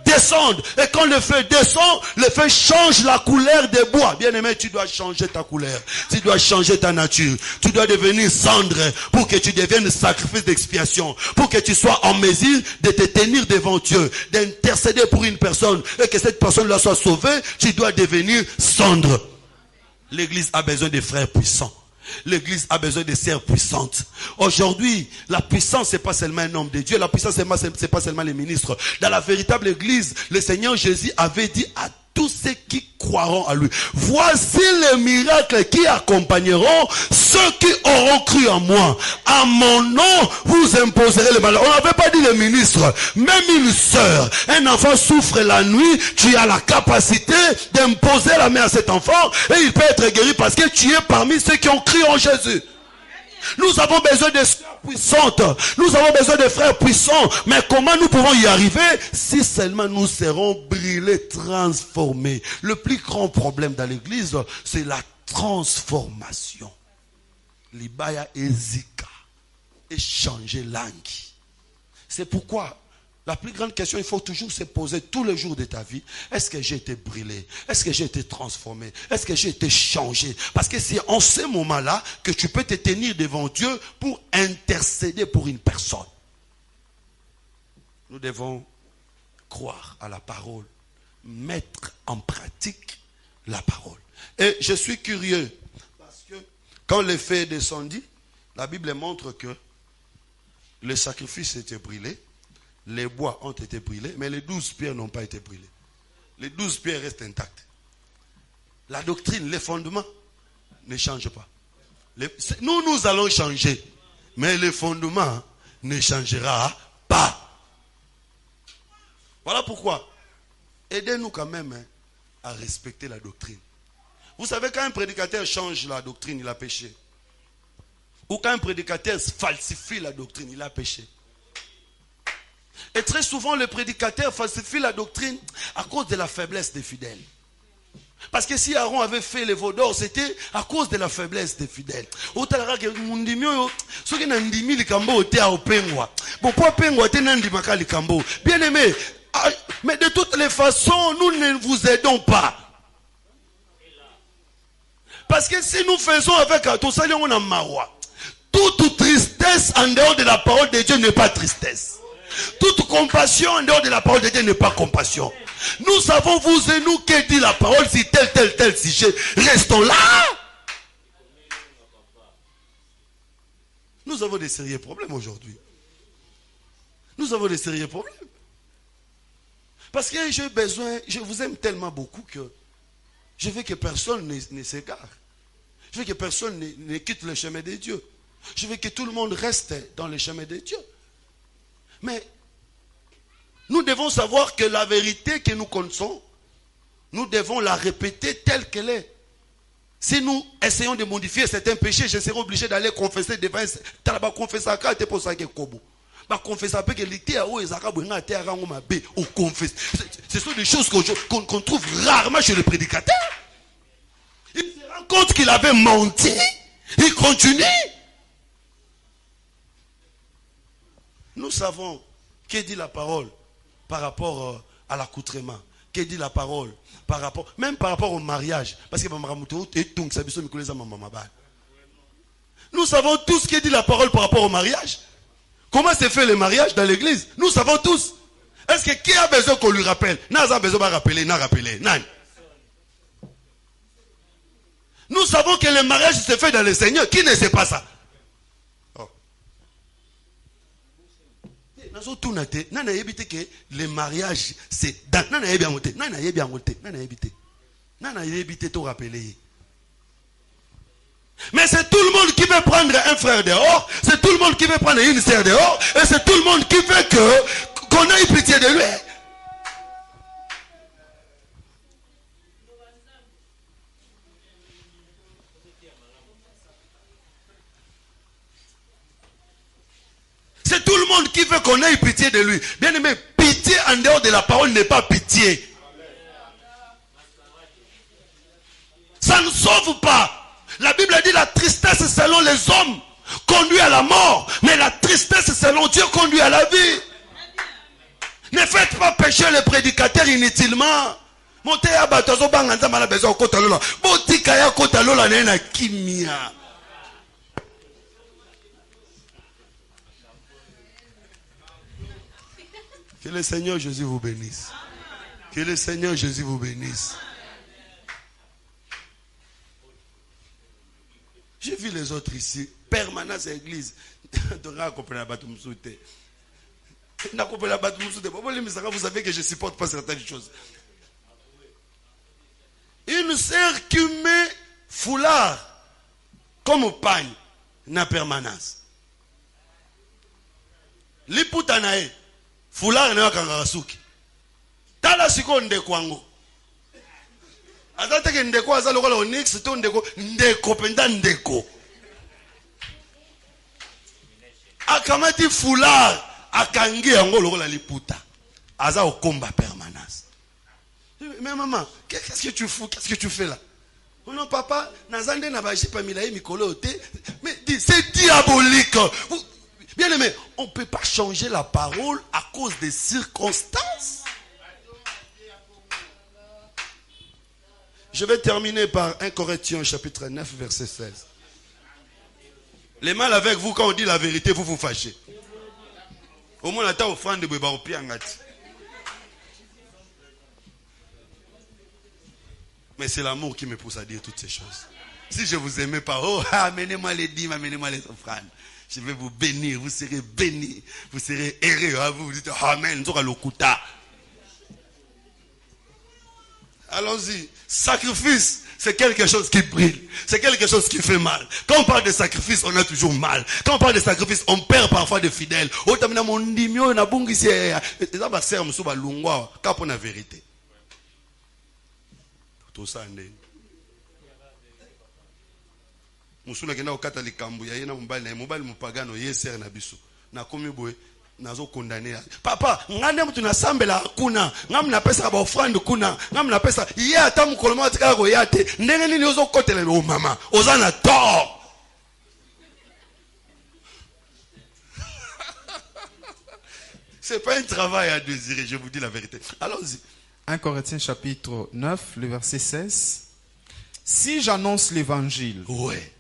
A: descende. Et quand le feu descend, le feu change la couleur des bois. Bien aimé, tu dois changer ta couleur. Tu dois changer ta nature. Tu dois devenir cendre pour que tu deviennes sacrifice d'expiation. Pour que tu sois en mesure de te tenir devant Dieu. D'intercéder pour une personne. Et que cette personne-là soit sauvée. Tu dois devenir cendre. L'église a besoin de frères puissants. L'église a besoin de sœurs puissantes. Aujourd'hui, la puissance, c'est pas seulement un homme de Dieu. La puissance, c'est pas seulement les ministres. Dans la véritable église, le Seigneur Jésus avait dit à tous ceux qui croiront à lui, voici les miracles qui accompagneront ceux qui auront cru en moi. À mon nom, vous imposerez le malheur. On n'avait pas dit les ministres. Même une sœur, un enfant souffre la nuit, tu as la capacité d'imposer la main à cet enfant et il peut être guéri parce que tu es parmi ceux qui ont cru en Jésus. Nous avons besoin de sœurs puissantes. Nous avons besoin de frères puissants. Mais comment nous pouvons y arriver? Si seulement nous serons brûlés, transformés. Le plus grand problème dans l'église, c'est la transformation. Libaya ezika. Et changer langue. C'est pourquoi la plus grande question, il faut toujours se poser tous les jours de ta vie. Est-ce que j'ai été brûlé? Est-ce que j'ai été transformé? Est-ce que j'ai été changé? Parce que c'est en ce moment-là que tu peux te tenir devant Dieu pour intercéder pour une personne. Nous devons croire à la parole, mettre en pratique la parole. Et je suis curieux, parce que quand le feu est descendu, la Bible montre que le sacrifice était brûlé. Les bois ont été brûlés, mais les 12 pierres n'ont pas été brûlées. Les 12 pierres restent intactes. La doctrine, les fondements ne changent pas. Nous allons changer, mais les fondements ne changera pas. Voilà pourquoi. Aidez-nous quand même à respecter la doctrine. Vous savez, quand un prédicateur change la doctrine, il a péché. Ou quand un prédicateur falsifie la doctrine, il a péché. Et très souvent, le prédicateur falsifie la doctrine à cause de la faiblesse des fidèles. Parce que si Aaron avait fait les veaux d'or, c'était à cause de la faiblesse des fidèles. Bien aimé, mais de toutes les façons, nous ne vous aidons pas. Parce que si nous faisons avec toute tristesse en dehors de la parole de Dieu n'est pas tristesse. Toute compassion en dehors de la parole de Dieu n'est pas compassion. Nous savons, vous et nous, que dit la parole si tel sujet. Restons là. Nous avons des sérieux problèmes aujourd'hui. Nous avons des sérieux problèmes. Parce que j'ai besoin, je vous aime tellement beaucoup que je veux que personne ne s'égare. Je veux que personne ne quitte le chemin de Dieu. Je veux que tout le monde reste dans le chemin de Dieu. Mais nous devons savoir que la vérité que nous connaissons, nous devons la répéter telle qu'elle est. Si nous essayons de modifier certains péchés, je serai obligé d'aller confesser devant un confesser à quoi pour ça que Kobo. Ce sont des choses qu'on trouve rarement chez le prédicateur. Il se rend compte qu'il avait menti. Il continue. Nous savons que dit la parole par rapport à l'accoutrement. Que dit la parole même par rapport au mariage. Parce que nous savons tous ce que dit la parole par rapport au mariage. Comment se fait le mariage dans l'église? Nous savons tous. Est-ce que qui a besoin qu'on lui rappelle? N'a besoin de rappeler, n'a rappelé. Nous savons que le mariage se fait dans le Seigneur. Qui ne sait pas ça? Oh. Le mariage, c'est dans. Mais c'est tout le monde qui veut prendre un frère dehors, c'est tout le monde qui veut prendre une sœur dehors, et c'est tout le monde qui veut qu'on ait pitié de lui. C'est tout le monde qui veut qu'on ait pitié de lui. Bien aimé, pitié en dehors de la parole n'est pas pitié. Ça ne sauve pas. La Bible dit la tristesse selon les hommes conduit à la mort, mais la tristesse selon Dieu conduit à la vie. Ne faites pas pécher les prédicateurs inutilement. Que le Seigneur Jésus vous bénisse. Que le Seigneur Jésus vous bénisse. J'ai vu les autres ici, permanence à l'église. Vous savez que je ne supporte pas certaines choses. Une sœur qui met foulard comme pagne na permanence. Liputanae, foulard na kangarasuki. Tala siko ndekwango. Azateke ndeko azalo kola onyx to ndeko penda ndeko. Akamati foulard akangi yango lokola liputa. Aza au combat permanence. Mais maman, qu'est-ce que tu fous? Qu'est-ce que tu fais là? Oh non papa, nazande na baji pa milaye mikolo te. Mais c'est diabolique. Bien aimé, on ne peut pas changer la parole à cause des circonstances. Je vais terminer par 1 Corinthiens chapitre 9 verset 16. Les mal avec vous quand on dit la vérité, vous vous fâchez. Au moins, la taille offrande de Beba au pied en gâte. Mais c'est l'amour qui me pousse à dire toutes ces choses. Si je vous aimais pas, oh, amenez-moi les dîmes, amenez-moi les offrandes. Je vais vous bénir, vous serez bénis, vous serez heureux. Vous dites, amen, allons-y. Sacrifice, c'est quelque chose qui brille. C'est quelque chose qui fait mal. Quand on parle de sacrifice, on a toujours mal. Quand on parle de sacrifice, on perd parfois des fidèles. Vérité. Tout ça, musula kenda okata likambu ya yena mobali mupagano yeser na biso na komi boye nazo condamner papa ngane mtu nasambela kuna ngam na pesa ba offrande kuna ngam na pesa ye ata mukoloma atikala ko yate ndenge nini ozo kotela o mama ozana tort. C'est pas un travail à désirer, je vous dis la vérité. Allons-y.
B: 1 Corinthiens chapitre 9 le verset 16. Si j'annonce l'évangile,
A: ouais,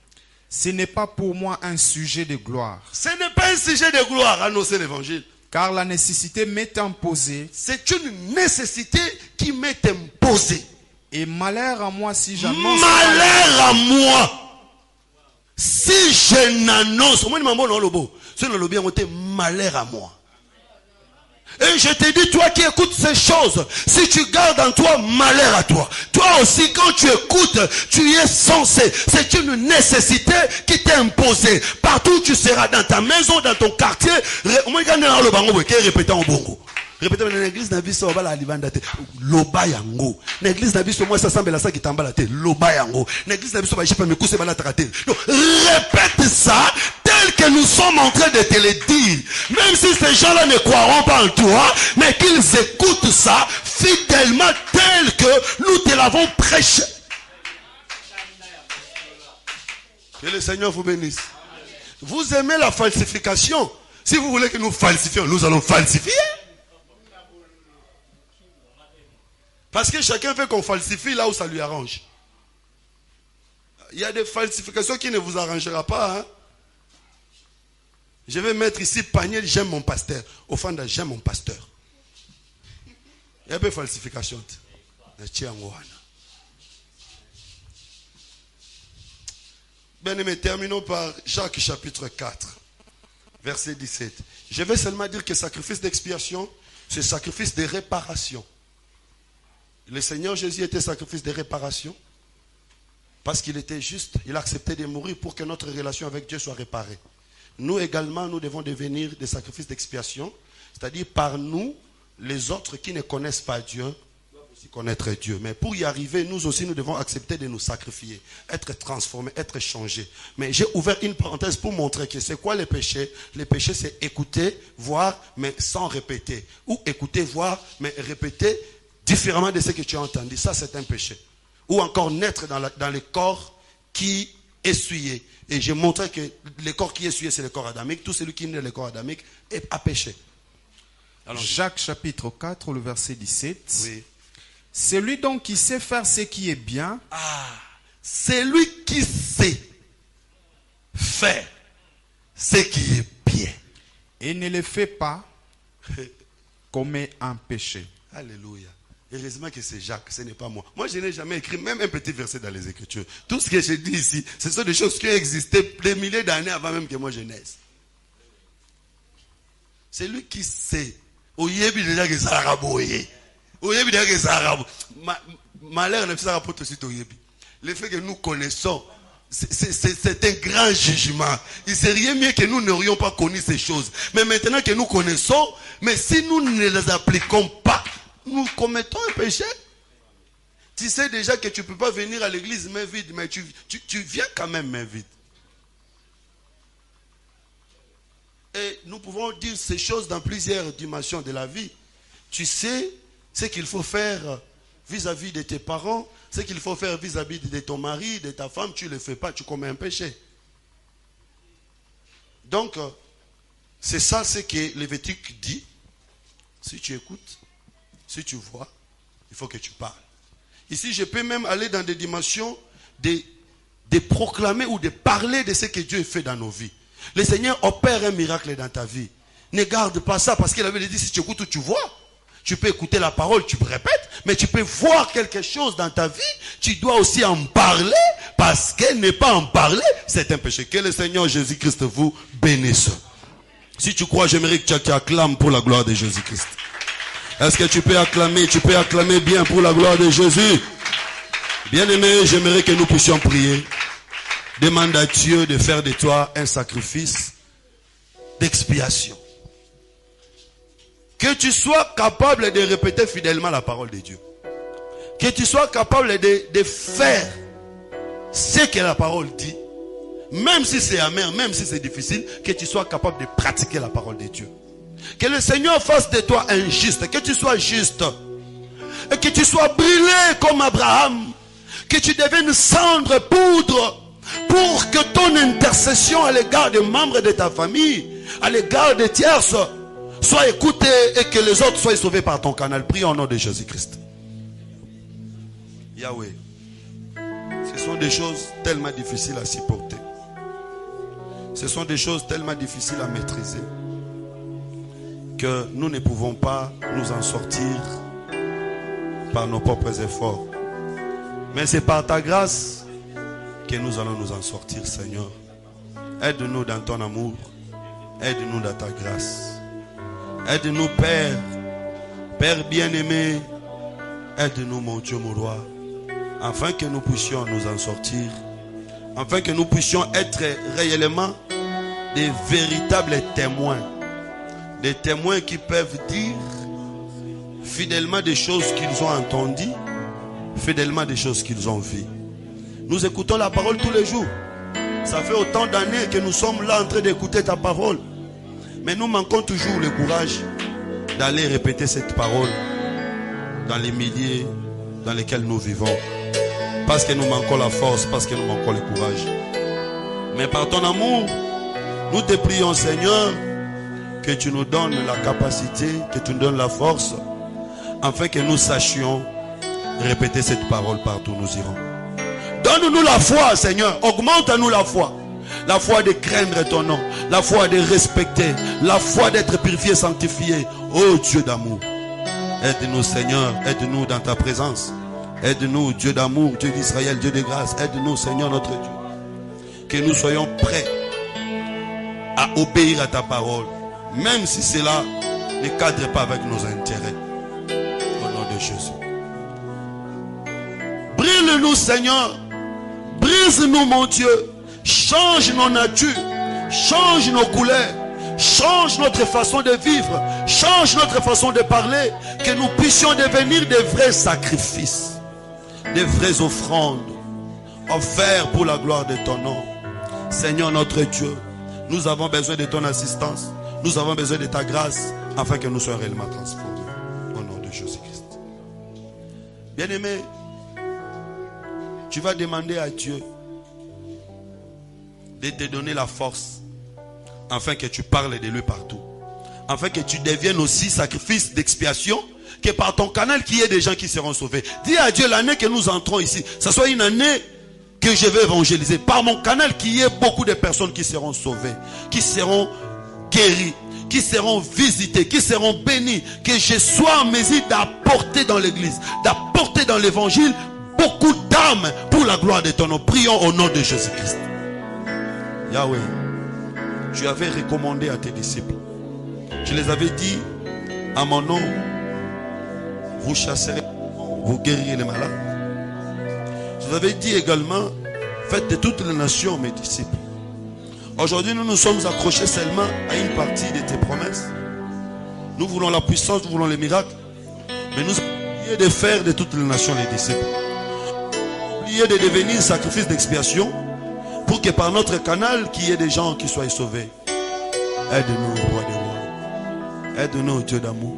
B: ce n'est pas pour moi un sujet de gloire.
A: Ce n'est pas un sujet de gloire, annoncer l'évangile.
B: Car la nécessité m'est imposée.
A: C'est une nécessité qui m'est imposée.
B: Et malheur à moi si j'annonce.
A: Malheur à moi si je n'annonce. Moi, malheur à moi. Et je te dis, toi qui écoutes ces choses, si tu gardes en toi, malheur à toi. Toi aussi, quand tu écoutes, tu y es censé. C'est une nécessité qui t'est imposée. Partout où tu seras, dans ta maison, dans ton quartier, répétez en bongo. Répétez, l'église n'a vu ça, la libandate. Loba yango. L'église n'a vu ça, moi, ça semble ça qui t'emballe. Loba yango. L'église n'a vu ça, je peux me coucher, la traiter. Répète ça, tel que nous sommes en train de te le dire. Même si ces gens-là ne croiront pas en toi, mais qu'ils écoutent ça fidèlement tel que nous te l'avons prêché. Que le Seigneur vous bénisse. Vous aimez la falsification. Si vous voulez que nous falsifions, nous allons falsifier. Parce que chacun fait qu'on falsifie là où ça lui arrange. Il y a des falsifications qui ne vous arrangera pas. Hein? Je vais mettre ici panier, j'aime mon pasteur. Offanda, j'aime mon pasteur. Il y a des falsifications. Bien aimé, terminons par Jacques chapitre 4, verset 17. Je vais seulement dire que sacrifice d'expiation, c'est sacrifice de réparation. Le Seigneur Jésus était sacrifice de réparation parce qu'il était juste, il acceptait de mourir pour que notre relation avec Dieu soit réparée. Nous également, nous devons devenir des sacrifices d'expiation, c'est-à-dire par nous, les autres qui ne connaissent pas Dieu, doivent aussi connaître Dieu. Mais pour y arriver, nous aussi, nous devons accepter de nous sacrifier, être transformés, être changés. Mais j'ai ouvert une parenthèse pour montrer que c'est quoi les péchés. Les péchés, c'est écouter, voir, mais sans répéter. Ou écouter, voir, mais répéter différemment de ce que tu as entendu. Ça, c'est un péché. Ou encore naître dans le corps qui est souillé. Et j'ai montré que le corps qui est souillé, c'est le corps adamique. Tout celui qui naît dans le corps adamique a péché. Alors,
B: Jacques chapitre 4, le verset 17.
A: Oui.
B: Celui donc qui sait faire ce qui est bien.
A: C'est lui qui sait faire ce qui est bien.
B: Et ne le fait pas commet un péché.
A: Alléluia. Heureusement que c'est Jacques, ce n'est pas moi. Moi, je n'ai jamais écrit même un petit verset dans les Écritures. Tout ce que je dis ici, ce sont des choses qui ont existé des milliers d'années avant même que moi je naisse. C'est lui qui sait. Malheur ne fait pas aussi. Le fait que nous connaissons, c'est un grand jugement. Il serait mieux que nous n'aurions pas connu ces choses. Mais maintenant que nous connaissons, mais si nous ne les appliquons pas, nous commettons un péché. Tu sais déjà que tu ne peux pas venir à l'église main vide, mais tu viens quand même main vide. Et nous pouvons dire ces choses dans plusieurs dimensions de la vie. Tu sais ce qu'il faut faire vis-à-vis de tes parents, ce qu'il faut faire vis-à-vis de ton mari, de ta femme, tu ne le fais pas, tu commets un péché. Donc, c'est ça ce que Lévitique dit. Si tu écoutes, si tu vois, il faut que tu parles. Ici, je peux même aller dans des dimensions de proclamer ou de parler de ce que Dieu fait dans nos vies. Le Seigneur opère un miracle dans ta vie. Ne garde pas ça parce qu'il avait dit si tu écoutes ou tu vois. Tu peux écouter la parole, tu répètes, mais tu peux voir quelque chose dans ta vie. Tu dois aussi en parler parce que ne pas en parler, c'est un péché. Que le Seigneur Jésus-Christ vous bénisse. Si tu crois, j'aimerais que tu acclames pour la gloire de Jésus-Christ. Est-ce que tu peux acclamer bien pour la gloire de Jésus? Bien-aimé, j'aimerais que nous puissions prier. Demande à Dieu de faire de toi un sacrifice d'expiation. Que tu sois capable de répéter fidèlement la parole de Dieu. Que tu sois capable de faire ce que la parole dit. Même si c'est amer, même si c'est difficile, que tu sois capable de pratiquer la parole de Dieu. Que le Seigneur fasse de toi un juste, que tu sois juste. Et que tu sois brûlé comme Abraham. Que tu deviennes cendre, poudre. Pour que ton intercession à l'égard des membres de ta famille, à l'égard des tierces, soit écoutée et que les autres soient sauvés par ton canal. Prie au nom de Jésus-Christ. Yahweh, ce sont des choses tellement difficiles à supporter. Ce sont des choses tellement difficiles à maîtriser que nous ne pouvons pas nous en sortir par nos propres efforts. Mais c'est par ta grâce que nous allons nous en sortir, Seigneur. Aide-nous dans ton amour. Aide-nous dans ta grâce. Aide-nous, Père. Père bien-aimé, aide-nous, mon Dieu, mon roi, afin que nous puissions nous en sortir, afin que nous puissions être réellement des véritables témoins, des témoins qui peuvent dire fidèlement des choses qu'ils ont entendues, fidèlement des choses qu'ils ont vues. Nous écoutons la parole tous les jours. Ça fait autant d'années que nous sommes là en train d'écouter ta parole. Mais nous manquons toujours le courage d'aller répéter cette parole dans les milliers dans lesquels nous vivons. Parce que nous manquons la force, parce que nous manquons le courage. Mais par ton amour, nous te prions, Seigneur, que tu nous donnes la capacité, que tu nous donnes la force, afin que nous sachions répéter cette parole partout où nous irons. Donne-nous la foi, Seigneur. Augmente-nous la foi. La foi de craindre ton nom. La foi de respecter. La foi d'être purifié, sanctifié. Oh Dieu d'amour. Aide-nous, Seigneur. Aide-nous dans ta présence. Aide-nous, Dieu d'amour, Dieu d'Israël, Dieu de grâce. Aide-nous, Seigneur notre Dieu. Que nous soyons prêts à obéir à ta parole. Même si cela ne cadre pas avec nos intérêts. Au nom de Jésus. Brille-nous, Seigneur. Brise-nous, mon Dieu. Change nos natures. Change nos couleurs. Change notre façon de vivre. Change notre façon de parler. Que nous puissions devenir des vrais sacrifices. Des vraies offrandes. Offertes pour la gloire de ton nom. Seigneur notre Dieu. Nous avons besoin de ton assistance. Nous avons besoin de ta grâce. Afin que nous soyons réellement transformés. Au nom de Jésus-Christ. Bien-aimé. Tu vas demander à Dieu de te donner la force afin que tu parles de lui partout. Afin que tu deviennes aussi sacrifice d'expiation, que par ton canal qu'il y ait des gens qui seront sauvés. Dis à Dieu, l'année que nous entrons ici, ça soit une année que je vais évangéliser. Par mon canal qu'il y ait beaucoup de personnes qui seront sauvées, qui seront guéries, qui seront visitées, qui seront bénies. Que je sois en mesure d'apporter dans l'église, d'apporter dans l'évangile beaucoup d'âmes pour la gloire de ton nom. Prions au nom de Jésus-Christ. Yahweh, tu avais recommandé à tes disciples. Tu les avais dit, à mon nom, vous chasserez, vous guérirez les malades. Tu les avais dit également, faites de toutes les nations mes disciples. Aujourd'hui, nous nous sommes accrochés seulement à une partie de tes promesses. Nous voulons la puissance, nous voulons les miracles. Mais nous oublions de faire de toutes les nations les disciples. De devenir sacrifice d'expiation pour que par notre canal qu'il y ait des gens qui soient sauvés. Aide-nous, roi des rois. Aide-nous, Dieu d'amour.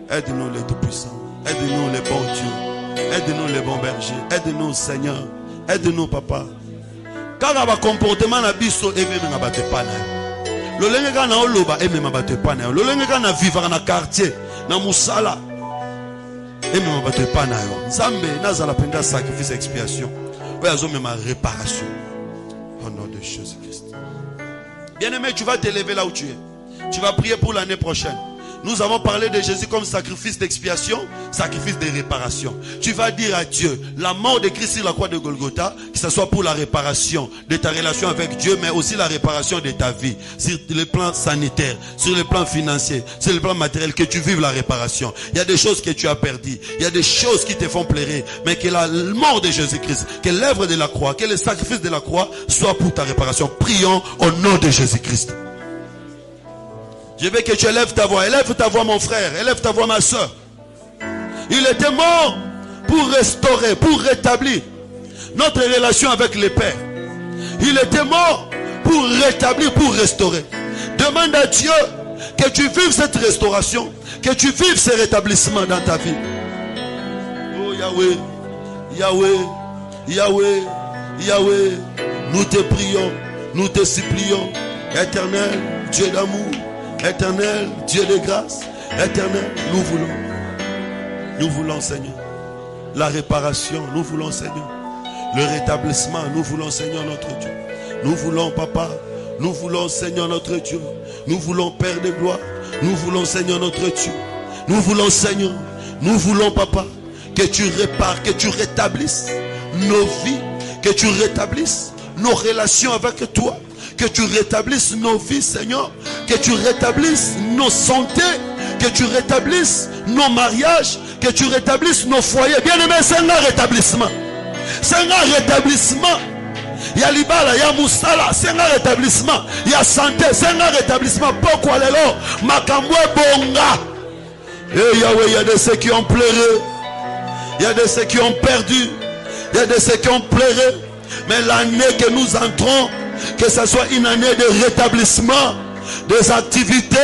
A: Aide-nous, les tout-puissants. Aide-nous, les bons dieux. Aide-nous, les bons bergers. Aide-nous, Seigneur. Aide-nous, Papa. Car à comportement na biso et même na bate pana. Le lenga na oloba et même na bate pana. Le lenga na vivre na quartier, na musala. Et même bateau pas na yo. Nzambe nazala penda sacrifice expiation. Ouais, azo même réparation. Au nom de Jésus-Christ. Bien-aimé, tu vas t'élever là où tu es. Tu vas prier pour l'année prochaine. Nous avons parlé de Jésus comme sacrifice d'expiation, sacrifice de réparation. Tu vas dire à Dieu, la mort de Christ sur la croix de Golgotha, que ce soit pour la réparation de ta relation avec Dieu, mais aussi la réparation de ta vie, sur le plan sanitaire, sur le plan financier, sur le plan matériel, que tu vives la réparation. Il y a des choses que tu as perdues, il y a des choses qui te font pleurer, mais que la mort de Jésus-Christ, que l'œuvre de la croix, que le sacrifice de la croix soit pour ta réparation. Prions au nom de Jésus-Christ. Je veux que tu élèves ta voix mon frère, élève ta voix ma soeur. Il était mort pour restaurer, pour rétablir notre relation avec le Père. Il était mort pour rétablir, pour restaurer. Demande à Dieu que tu vives cette restauration, que tu vives ce rétablissement dans ta vie. Oh Yahweh, Yahweh, Yahweh, Yahweh, nous te prions, nous te supplions, Éternel, Dieu d'amour. Éternel, Dieu de grâce, éternel, nous voulons, Seigneur, la réparation, nous voulons, Seigneur, le rétablissement, nous voulons, Seigneur, notre Dieu. Nous voulons, Papa, nous voulons, Seigneur, notre Dieu. Nous voulons, Père de gloire, nous voulons, Seigneur, notre Dieu. Nous voulons, Seigneur, nous voulons, Papa, que tu répares, que tu rétablisses nos vies, que tu rétablisses nos relations avec toi. Que tu rétablisses nos vies, Seigneur. Que tu rétablisses nos santé. que tu rétablisses nos mariages, que tu rétablisses nos foyers. Bien-aimé, c'est un rétablissement. C'est un rétablissement. Il y a Libala, il y a Moussala, c'est un rétablissement. Il y a santé, c'est un rétablissement. Pourquoi les lots? Makambwe Bonga. Et Yahweh, il y a de ceux qui ont pleuré. Il y a de ceux qui ont perdu. Il y a de ceux qui ont pleuré. Mais l'année que nous entrons, que ce soit une année de rétablissement des activités,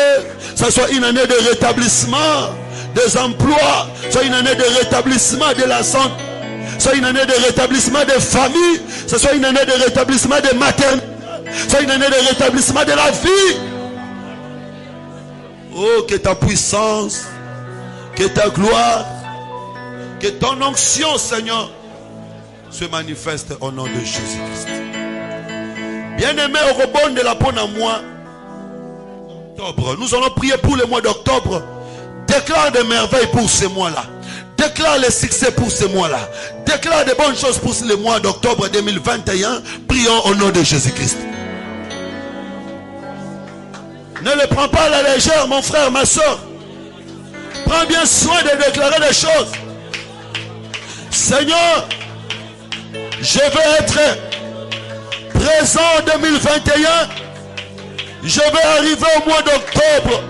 A: que ce soit une année de rétablissement des emplois, soit une année de rétablissement de la santé, soit une année de rétablissement des familles, ce soit une année de rétablissement des maternités, soit une année de rétablissement de la vie. Oh, que ta puissance, que ta gloire, que ton onction, Seigneur, se manifeste au nom de Jésus-Christ. Bien-aimé, au rebond de la bonne à moi, octobre, nous allons prier pour le mois d'octobre. Déclare des merveilles pour ce mois-là. Déclare les succès pour ce mois-là. Déclare des bonnes choses pour le mois d'octobre 2021. Prions au nom de Jésus-Christ. Ne le prends pas à la légère, mon frère, ma soeur. Prends bien soin de déclarer des choses. Seigneur, je veux être présent en 2021. Je vais arriver au mois d'octobre.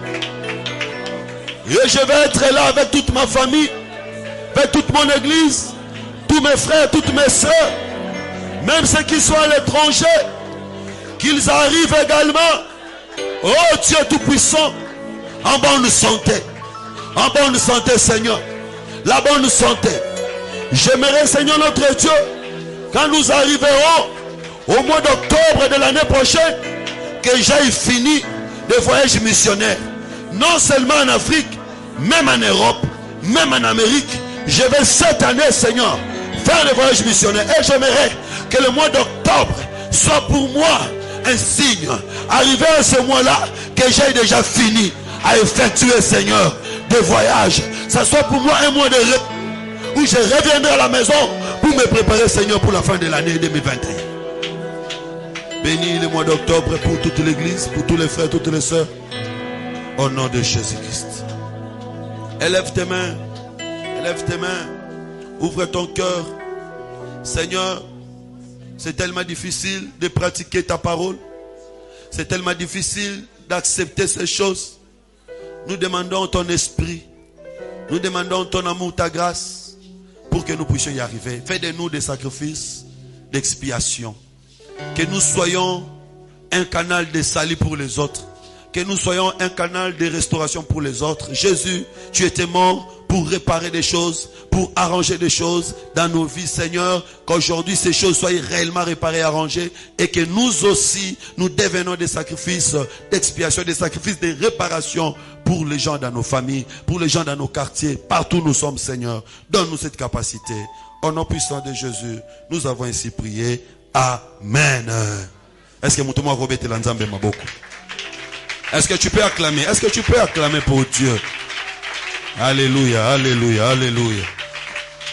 A: Et je vais être là avec toute ma famille, avec toute mon église, tous mes frères, toutes mes soeurs, même ceux qui sont à l'étranger, qu'ils arrivent également. Oh Dieu Tout-Puissant, en bonne santé. En bonne santé, Seigneur. La bonne santé. J'aimerais, Seigneur notre Dieu, quand nous arriverons au mois d'octobre de l'année prochaine, que j'aille fini le voyage missionnaire. Non seulement en Afrique, même en Europe, même en Amérique. Je vais cette année, Seigneur, faire le voyage missionnaire. Et j'aimerais que le mois d'octobre soit pour moi un signe. Arrivé à ce mois-là, que j'ai déjà fini à effectuer, Seigneur, des voyages. Ça soit pour moi un mois de rêve où je reviendrai à la maison pour me préparer, Seigneur, pour la fin de l'année 2021. Bénis le mois d'octobre pour toute l'église, pour tous les frères, toutes les sœurs. Au nom de Jésus-Christ. Élève tes mains. Élève tes mains. Ouvre ton cœur. Seigneur, c'est tellement difficile de pratiquer ta parole. C'est tellement difficile d'accepter ces choses. Nous demandons ton esprit. Nous demandons ton amour, ta grâce, pour que nous puissions y arriver. Fais de nous des sacrifices d'expiation. Que nous soyons un canal de salut pour les autres. Que nous soyons un canal de restauration pour les autres. Jésus, tu étais mort pour réparer des choses, pour arranger des choses dans nos vies, Seigneur. Qu'aujourd'hui ces choses soient réellement réparées, arrangées, et que nous aussi, nous devenons des sacrifices d'expiation, des sacrifices de réparation pour les gens dans nos familles, pour les gens dans nos quartiers, partout où nous sommes, Seigneur. Donne-nous cette capacité. Au nom puissant de Jésus, nous avons ainsi prié. Amen. Est-ce que Moutouma Robert Lanzambe m'a beaucoup? Est-ce que tu peux acclamer? Est-ce que tu peux acclamer pour Dieu? Alléluia, alléluia, alléluia.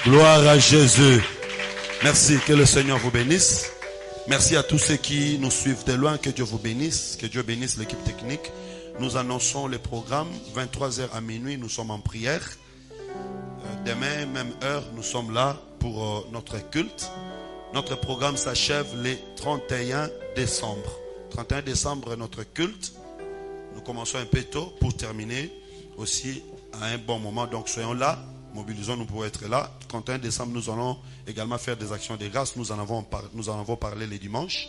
A: Gloire à Jésus. Merci, que le Seigneur vous bénisse. Merci à tous ceux qui nous suivent de loin. Que Dieu vous bénisse. Que Dieu bénisse l'équipe technique. Nous annonçons les programmes. 23h à minuit, nous sommes en prière. Demain, même heure, nous sommes là pour notre culte. Notre programme s'achève le 31 décembre. 31 décembre, notre culte. Nous commençons un peu tôt pour terminer aussi à un bon moment. Donc soyons là, mobilisons-nous pour être là. 31 décembre, nous allons également faire des actions de grâce. Nous en avons parlé les dimanches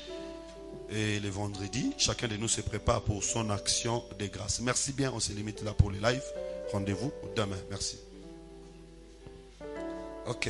A: et les vendredis. Chacun de nous se prépare pour son action de grâce. Merci bien, on se limite là pour les lives. Rendez-vous demain. Merci. Ok.